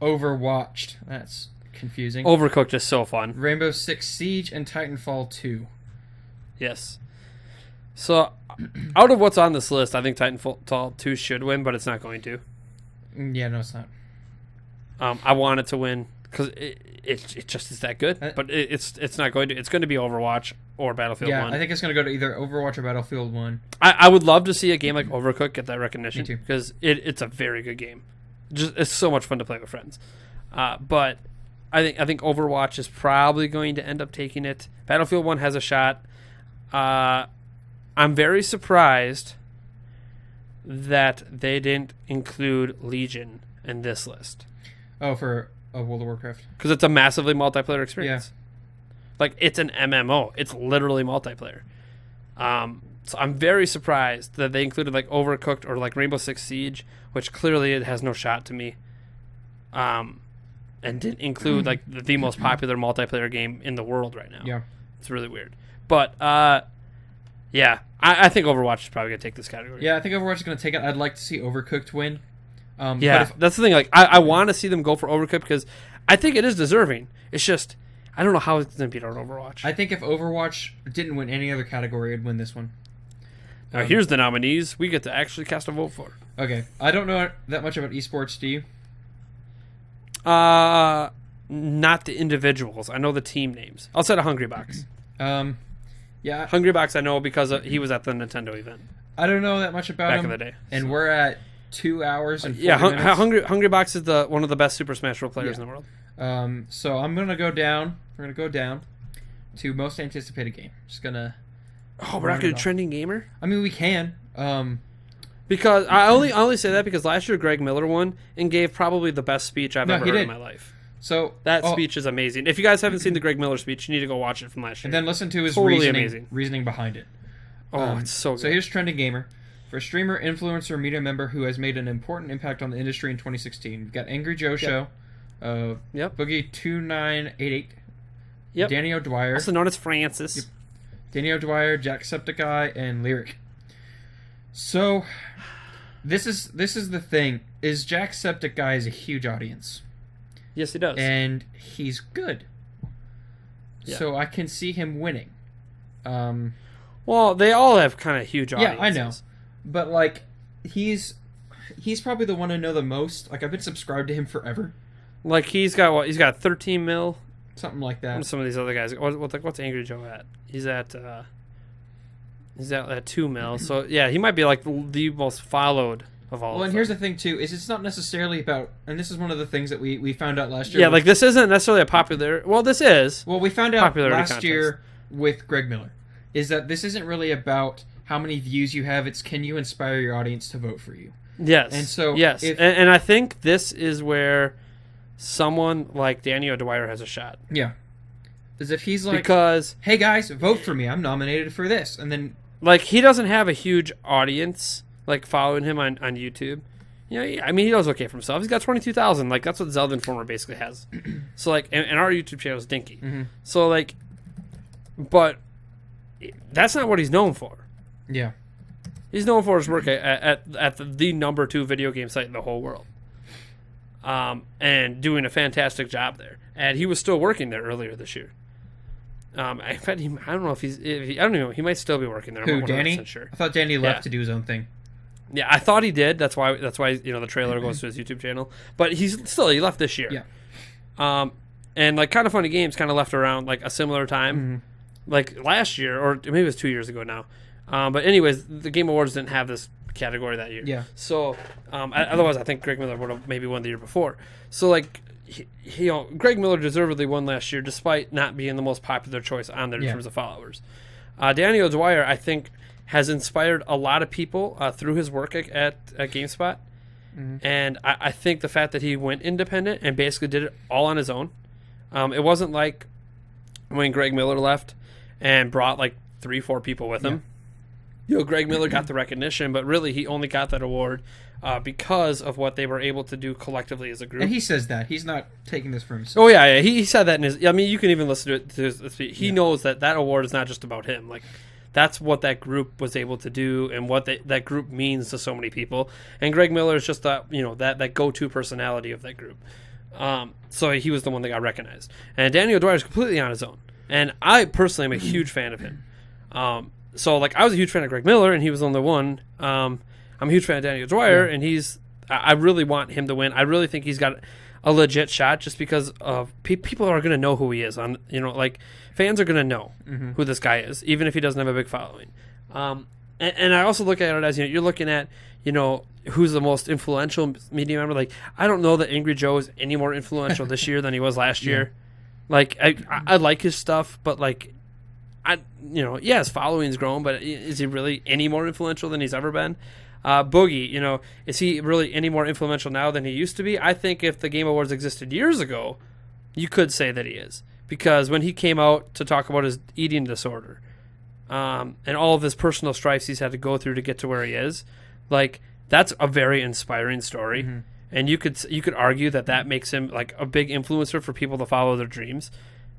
Overwatched. That's confusing. Overcooked is so fun. Rainbow Six Siege and Titanfall 2. Yes. So, out of what's on this list, I think Titanfall 2 should win, but it's not going to. Yeah, no, it's not. I want it to win because it just is that good, but it's not going to. It's going to be Overwatch or Battlefield 1. Yeah, I think it's going to go to either Overwatch or Battlefield 1. I would love to see a game like Overcooked get that recognition. Me too. Because it's a very good game. It's so much fun to play with friends. But I think Overwatch is probably going to end up taking it. Battlefield 1 has a shot. I'm very surprised that they didn't include Legion in this list. Oh, for World of Warcraft. Because it's a massively multiplayer experience. Yeah. Like, it's an MMO. It's literally multiplayer. So I'm very surprised that they included, like, Overcooked or, like, Rainbow Six Siege, which clearly it has no shot to me. And didn't include, like, the most popular multiplayer game in the world right now. Yeah. It's really weird. But, yeah, I think Overwatch is probably going to take this category. Yeah, I think Overwatch is going to take it. I'd like to see Overcooked win. Yeah, that's the thing. Like, I want to see them go for Overcooked because I think it is deserving. It's just, I don't know how it's going to beat out Overwatch. I think if Overwatch didn't win any other category, it'd win this one. Now, here's the nominees we get to actually cast a vote for. Okay. I don't know that much about esports, do you? Not the individuals. I know the team names. Outside of Hungry Box. Yeah. Hungry Box I know because he was at the Nintendo event. I don't know that much about him. Back in the day. And we're at 2 hours and 40 minutes. Hungry Box is one of the best Super Smash Bros. Players in the world. So I'm going to go down. We're going to go down to most anticipated game. Just going to... Oh, we're not going to trending gamer? I mean, we can. Because I only say that because last year Greg Miller won and gave probably the best speech I've ever heard in my life. So that speech is amazing. If you guys haven't seen the Greg Miller speech, you need to go watch it from last year. And then listen to his reasoning behind it. It's so good. So here's Trending Gamer. For a streamer, influencer, media member who has made an important impact on the industry in 2016. We've got Angry Joe Show, Boogie2988, Danny O'Dwyer. Also known as Francis. Yep. Danny O'Dwyer, Jacksepticeye, and Lyric. So, this is the thing, is Jacksepticeye is a huge audience. Yes, he does. And he's good. Yeah. So I can see him winning. Well, they all have kind of huge audiences. Yeah, I know. But, like, he's probably the one I know the most. Like, I've been subscribed to him forever. Like, he's got 13 mil. Something like that. Some of these other guys. What's Angry Joe at? He's at 2 mil. So, yeah, he might be, like, the most followed of all of them. Well, and here's the thing, too, is it's not necessarily about... And this is one of the things that we found out last year. Yeah, like, this isn't necessarily a popular... Well, this is. Well, we found out last year with Greg Miller, is that this isn't really about how many views you have. It's can you inspire your audience to vote for you. Yes. And so... Yes. And I think this is where someone like Danny O'Dwyer has a shot. Yeah. As if he's like... Because... Hey, guys, vote for me. I'm nominated for this. And then... Like, he doesn't have a huge audience like following him on YouTube. You know, I mean, he does okay for himself. He's got 22,000. Like, that's what Zelda Informer basically has. So, like, and our YouTube channel is dinky. Mm-hmm. So, like, but that's not what he's known for. Yeah. He's known for his work at the number 2 video game site in the whole world. And doing a fantastic job there. And he was still working there earlier this year. In fact, I don't know I don't know. He might still be working there. Who, Danny? Sure. I thought Danny left to do his own thing. Yeah, I thought he did. That's why you know the trailer goes to his YouTube channel. But he left this year. Yeah. And like Kind of Funny Games kind of left around like a similar time, like last year or maybe it was 2 years ago now. But anyways, the Game Awards didn't have this category that year. Yeah. So otherwise, I think Greg Miller would have maybe won the year before. So like, Greg Miller deservedly won last year, despite not being the most popular choice on there in terms of followers. Danny O'Dwyer, I think, has inspired a lot of people through his work at GameSpot. And I think the fact that he went independent and basically did it all on his own. It wasn't like when Greg Miller left and brought like 3-4 people with him. You know, Greg Miller got the recognition, but really he only got that award because of what they were able to do collectively as a group. And he says that. He's not taking this for himself. Oh, yeah. He said that in his... I mean, you can even listen to it. To his speech. He knows that award is not just about him. Like, that's what that group was able to do and what that group means to so many people. And Greg Miller is just that go-to personality of that group. So he was the one that got recognized. And Danny O'Dwyer is completely on his own. And I personally am a huge fan of him. So, like, I was a huge fan of Greg Miller, and he was the only one. I'm a huge fan of Danny O'Dwyer, and I really want him to win. I really think he's got a legit shot just because of people are going to know who he is. Fans are going to know who this guy is, even if he doesn't have a big following. And I also look at it as, you're looking at, who's the most influential media member. Like, I don't know that Angry Joe is any more influential this year than he was last year. Like, I like his stuff, but, like, his following's grown, but is he really any more influential than he's ever been? Boogie, is he really any more influential now than he used to be? I think if the Game Awards existed years ago, you could say that he is. Because when he came out to talk about his eating disorder and all of his personal strifes he's had to go through to get to where he is, like, that's a very inspiring story. And you could argue that makes him like a big influencer for people to follow their dreams.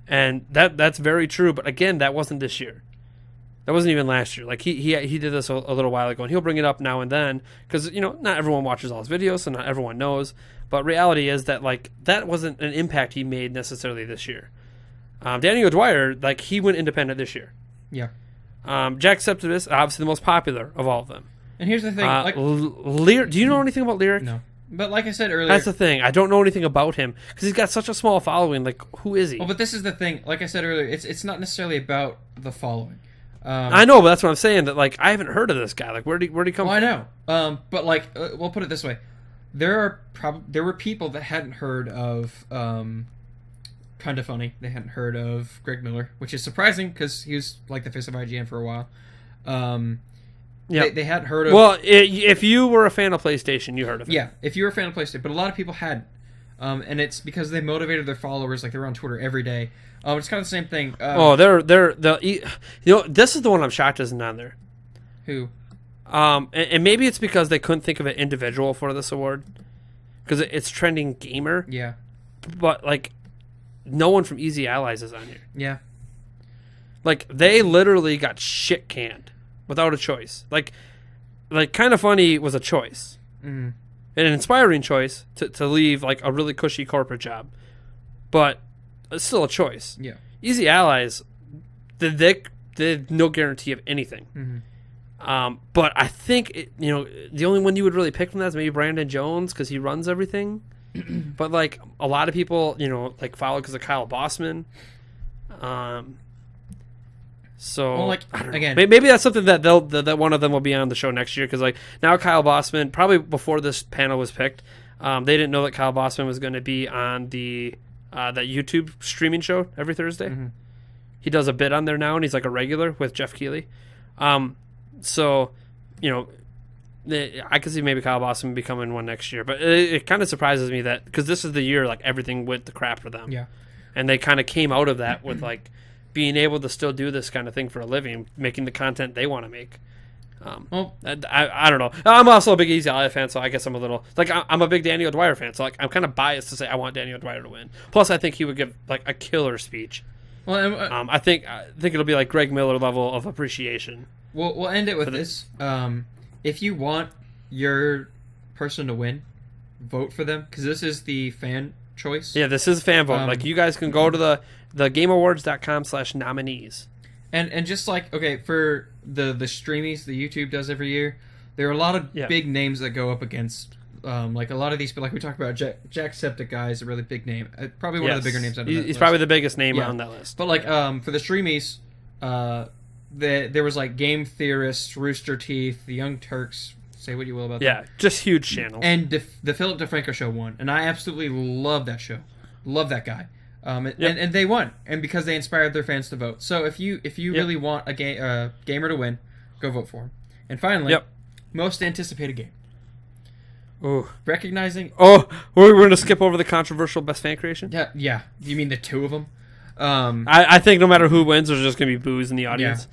And that's very true, but again, that wasn't this year. That wasn't even last year. Like he did this a little while ago, and he'll bring it up now and then because not everyone watches all his videos, so not everyone knows. But reality is that like that wasn't an impact he made necessarily this year. Danny O'Dwyer, like he went independent this year. Yeah. Jacksepticeye, obviously the most popular of all of them. And here's the thing, do you know anything about Lyric? No. But like I said earlier... That's the thing. I don't know anything about him because he's got such a small following. Like, who is he? Well, but this is the thing. Like I said earlier, it's not necessarily about the following. I know, but that's what I'm saying. That like I haven't heard of this guy. Like, where'd he come from? I know. But like, we'll put it this way: there were people that hadn't heard of Kind of Funny. They hadn't heard of Greg Miller, which is surprising because he was like the face of IGN for a while. They hadn't heard of... Well, if you were a fan of PlayStation, you heard of it. Yeah, if you were a fan of PlayStation. But a lot of people hadn't. And it's because they motivated their followers, like they're on Twitter every day. It's kind of the same thing. This is the one I'm shocked isn't on there. Who? And maybe it's because they couldn't think of an individual for this award. Because it's trending gamer. Yeah. But, like, no one from Easy Allies is on here. Yeah. Like, they literally got shit canned. Without a choice. Like Kind of Funny was a choice. Mm-hmm. An inspiring choice to leave, like, a really cushy corporate job. But it's still a choice. Yeah. Easy Allies, they had no guarantee of anything. Mm-hmm. But I think, the only one you would really pick from that is maybe Brandon Jones because he runs everything. But, like, a lot of people, like, follow because of Kyle Bossman. So, well, like, again, maybe that's something that that one of them will be on the show next year because, like, now Kyle Bossman, probably before this panel was picked, they didn't know that Kyle Bossman was going to be on the that YouTube streaming show every Thursday. Mm-hmm. He does a bit on there now, and he's like a regular with Jeff Keighley. So, I could see maybe Kyle Bossman becoming one next year, but it kind of surprises me that because this is the year like everything went to crap for them. Yeah, and they kind of came out of that with like. Being able to still do this kind of thing for a living, making the content they want to make. I don't know. I'm also a big Easy Ally fan, so I guess I'm a little like I'm a big Danny O'Dwyer fan, so like I'm kind of biased to say I want Danny O'Dwyer to win. Plus, I think he would give like a killer speech. Well, I think it'll be like Greg Miller level of appreciation. We'll end it with this. If you want your person to win, vote for them because this is the fan choice. Yeah, this is fan vote. Like you guys can go to the gameawards.com/nominees. And just like for the streamies the YouTube does every year, there are a lot of big names that go up against like a lot of these, but like we talked about, Jacksepticeye is a really big name, probably one of the bigger names. He's probably the biggest name on that list. But like for the streamies, there was like Game Theorists, Rooster Teeth, the Young Turks. Say what you will about that. Yeah, just huge channels. And the Philip DeFranco show won, and I absolutely love that show. Love that guy. And they won, and because they inspired their fans to vote. So if you really want a gamer to win, go vote for him. And finally, most anticipated game. Ooh. Recognizing. Oh, we're going to skip over the controversial best fan creation? Yeah. You mean the two of them? I think no matter who wins, there's just going to be boos in the audience.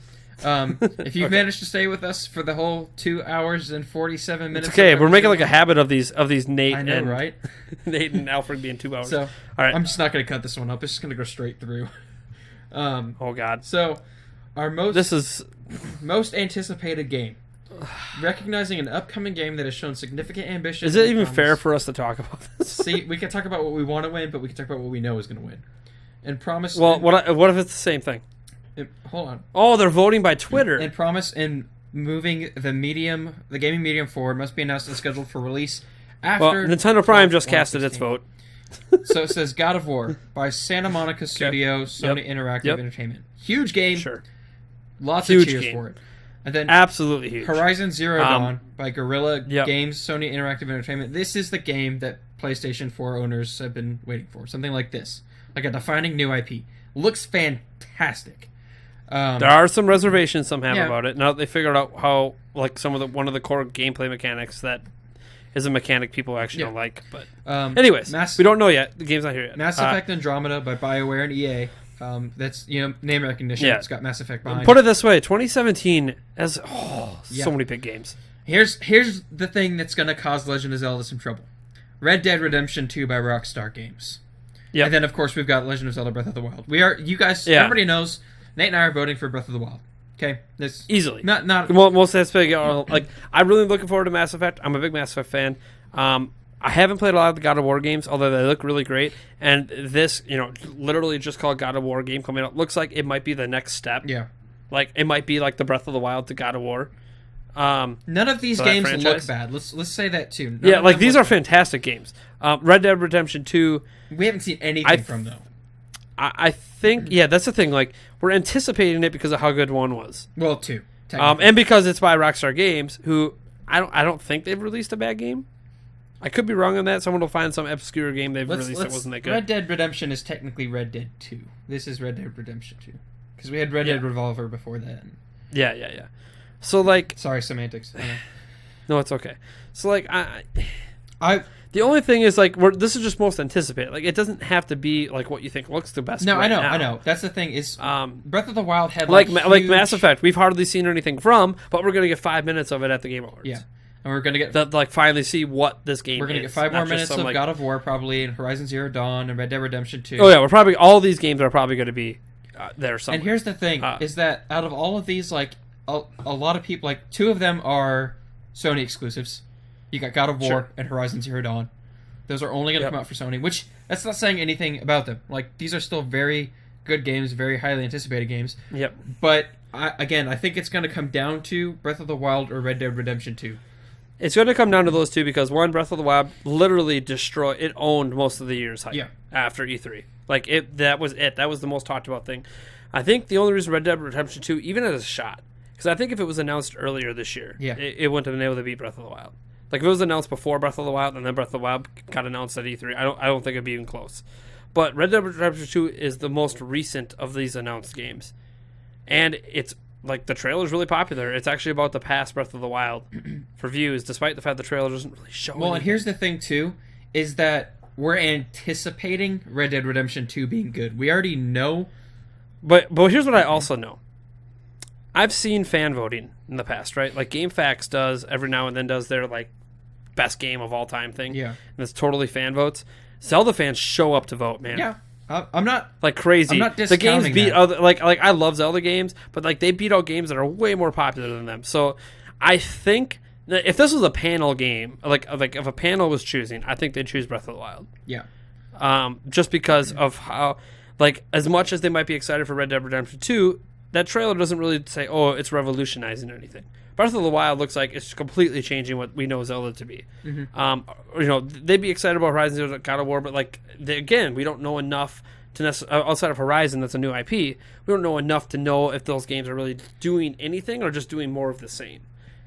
If you've managed to stay with us for the whole 2 hours and 47 minutes. It's okay, we're making like a habit of these Nate right? Nate and Alfred being 2 hours. So, all right. I'm just not going to cut this one up. It's just going to go straight through. Oh God. So, our most anticipated game. Recognizing an upcoming game that has shown significant ambition. Is it even fair for us to talk about this? See, we can talk about what we want to win, but we can talk about what we know is going to win. And promise. Well, what if it's the same thing? Hold on. Oh, they're voting by Twitter. And promise in moving the gaming medium forward must be announced and scheduled for release after. Well, Nintendo Prime just casted its vote. So it says God of War by Santa Monica Studio, Sony Interactive Entertainment. Huge game. Sure. Lots of cheers for it. And then absolutely huge. Horizon Zero Dawn by Guerrilla Games, Sony Interactive Entertainment. This is the game that PlayStation 4 owners have been waiting for. Something like this. Like a defining new IP. Looks fantastic. There are some reservations some have about it. Now that they figured out how, like, one of the core gameplay mechanics that is a mechanic people actually don't like. But anyways, we don't know yet. The game's not here yet. Mass Effect Andromeda by BioWare and EA. That's name recognition. It's got Mass Effect behind. Put it this way: 2017 has so many big games. Here's the thing that's going to cause Legend of Zelda some trouble: Red Dead Redemption 2 by Rockstar Games. Yeah, and then of course we've got Legend of Zelda: Breath of the Wild. You guys, everybody knows. Nate and I are voting for Breath of the Wild. Okay, this easily. Not most like I'm really looking forward to Mass Effect. I'm a big Mass Effect fan. I haven't played a lot of the God of War games, although they look really great. And this, literally just called God of War game coming out, looks like it might be the next step. Yeah, like it might be like the Breath of the Wild to God of War. None of these games look bad. Let's say that too. These are fantastic games. Red Dead Redemption 2. We haven't seen anything from them. I think that's the thing. Like we're anticipating it because of how good 1 was. Well, 2, and because it's by Rockstar Games, who I don't think they've released a bad game. I could be wrong on that. Someone will find some obscure game they've released that wasn't that good. Red Dead Redemption is technically Red Dead 2. This is Red Dead Redemption 2 because we had Red Dead Revolver before that. Yeah. So like, sorry, semantics. No, it's okay. So like, the only thing is like this is just most anticipated. Like it doesn't have to be like what you think looks the best. No, right I know. That's the thing is Breath of the Wild had like Mass Effect. We've hardly seen anything from, but we're gonna get 5 minutes of it at the Game Awards. Yeah, and we're gonna get finally see what this game. We're gonna get 5 more minutes of God of War probably, and Horizon Zero Dawn, and Red Dead Redemption 2. Oh yeah, all these games are probably going to be there somewhere. And here's the thing: is that out of all of these, like a lot of people, like 2 of them are Sony exclusives. You got God of War and Horizon Zero Dawn. Those are only going to come out for Sony, which that's not saying anything about them. Like these are still very good games, very highly anticipated games. Yep. But I think it's going to come down to Breath of the Wild or Red Dead Redemption 2. It's going to come down to those two because one, Breath of the Wild literally owned most of the year's hype after E3. Like that was it. That was the most talked about thing. I think the only reason Red Dead Redemption 2 even has a shot, because I think if it was announced earlier this year, it wouldn't have been able to beat Breath of the Wild. Like if it was announced before Breath of the Wild and then Breath of the Wild got announced at E3, I don't think it'd be even close. But Red Dead Redemption 2 is the most recent of these announced games. And it's like the trailer's really popular. It's actually about the past Breath of the Wild for views, despite the fact the trailer doesn't really show anything. And here's the thing too, is that we're anticipating Red Dead Redemption 2 being good. We already know. But here's what I also know. I've seen fan voting in the past, right? Like GameFAQs does every now and then does their like best game of all time thing. Yeah. And it's totally fan votes. Zelda fans show up to vote, man. Yeah. I'm not like crazy. I'm not the games beat that. other like I love Zelda games, but like they beat out games that are way more popular than them. So I think that if this was a panel game, like if a panel was choosing, I think they'd choose Breath of the Wild. Yeah. Just because of how, like, as much as they might be excited for Red Dead Redemption 2, that trailer doesn't really say, oh, it's revolutionizing or anything. Breath of the Wild looks like it's completely changing what we know Zelda to be. They'd be excited about Horizon Zero God of War, but, like, again, we don't know enough to outside of Horizon, that's a new IP, we don't know enough to know if those games are really doing anything or just doing more of the same.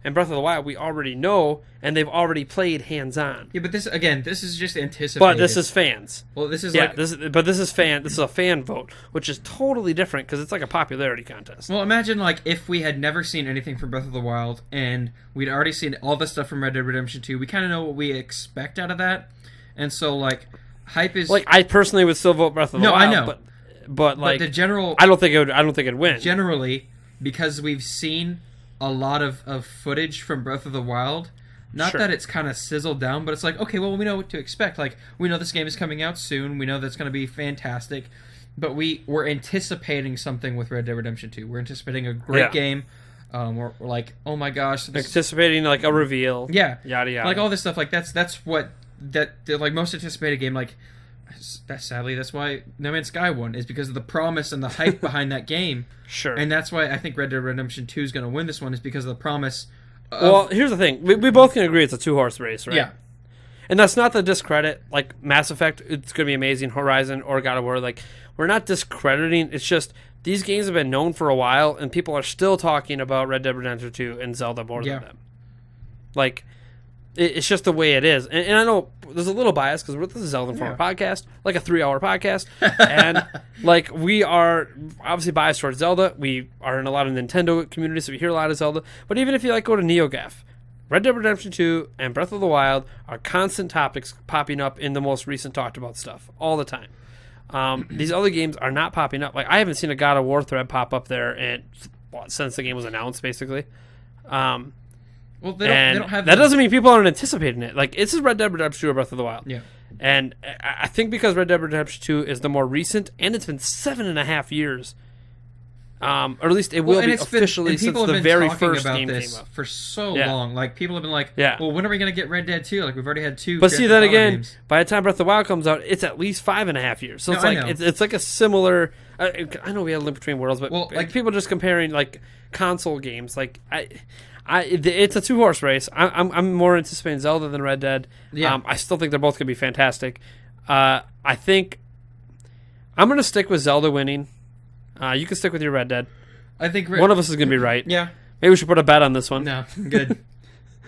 And Breath of the Wild, we already know, and they've already played hands-on. Yeah, but this is just anticipated. But this is fans. Well, this is this is a fan vote, which is totally different because it's like a popularity contest. Well, imagine like if we had never seen anything from Breath of the Wild and we'd already seen all the stuff from Red Dead Redemption 2. We kind of know what we expect out of that, and so like hype is like I personally would still vote Breath of the Wild. No, I know, but like the general, I don't think it'd win. Generally, because we've seen a lot of footage from Breath of the Wild. Not Sure. that it's kind of sizzled down, but it's like, okay, well, we know what to expect. Like, we know this game is coming out soon. We know that's going to be fantastic. But we're anticipating something with Red Dead Redemption 2. We're anticipating a great game. We're like, oh my gosh. Anticipating like a reveal. Yeah. Yada yada. Like all this stuff. Like, that's what the like most anticipated game, like, sadly, that's why No Man's Sky won, is because of the promise and the hype behind that game. Sure. And that's why I think Red Dead Redemption 2 is going to win this one, is because of the promise. Well, here's the thing. We both can agree it's a 2-horse race, right? Yeah. And that's not to discredit, like, Mass Effect, it's going to be amazing, Horizon, or God of War. Like, we're not discrediting. It's just these games have been known for a while, and people are still talking about Red Dead Redemption 2 and Zelda more than them. Like, it's just the way it is. And I know there's a little bias because this is a Zelda Informer podcast, like a 3-hour podcast. And, like, we are obviously biased towards Zelda. We are in a lot of Nintendo communities, so we hear a lot of Zelda. But even if you, like, go to NeoGAF, Red Dead Redemption 2 and Breath of the Wild are constant topics popping up in the most recent talked about stuff all the time. These other games are not popping up. Like, I haven't seen a God of War thread pop up there since the game was announced, basically. Well, they don't have that doesn't mean people aren't anticipating it. Like, this is Red Dead Redemption 2 or Breath of the Wild. Yeah. And I think because Red Dead Redemption 2 is the more recent, and it's been 7.5 years, or at least it will be officially since the very first game came out. For so long. Like, people have been like, well, when are we going to get Red Dead 2? Like, we've already had 2. But see, then again, by the time Breath of the Wild comes out, it's at least 5.5 years. So it's like a similar... I know we had a link between worlds, but like people just comparing, like, console games. Like, it's a 2-horse race. I'm more anticipating Zelda than Red Dead. Yeah. I still think they're both going to be fantastic. I think I'm going to stick with Zelda winning. You can stick with your Red Dead. I think one of us is going to be right. Yeah. Maybe we should put a bet on this one. No, good.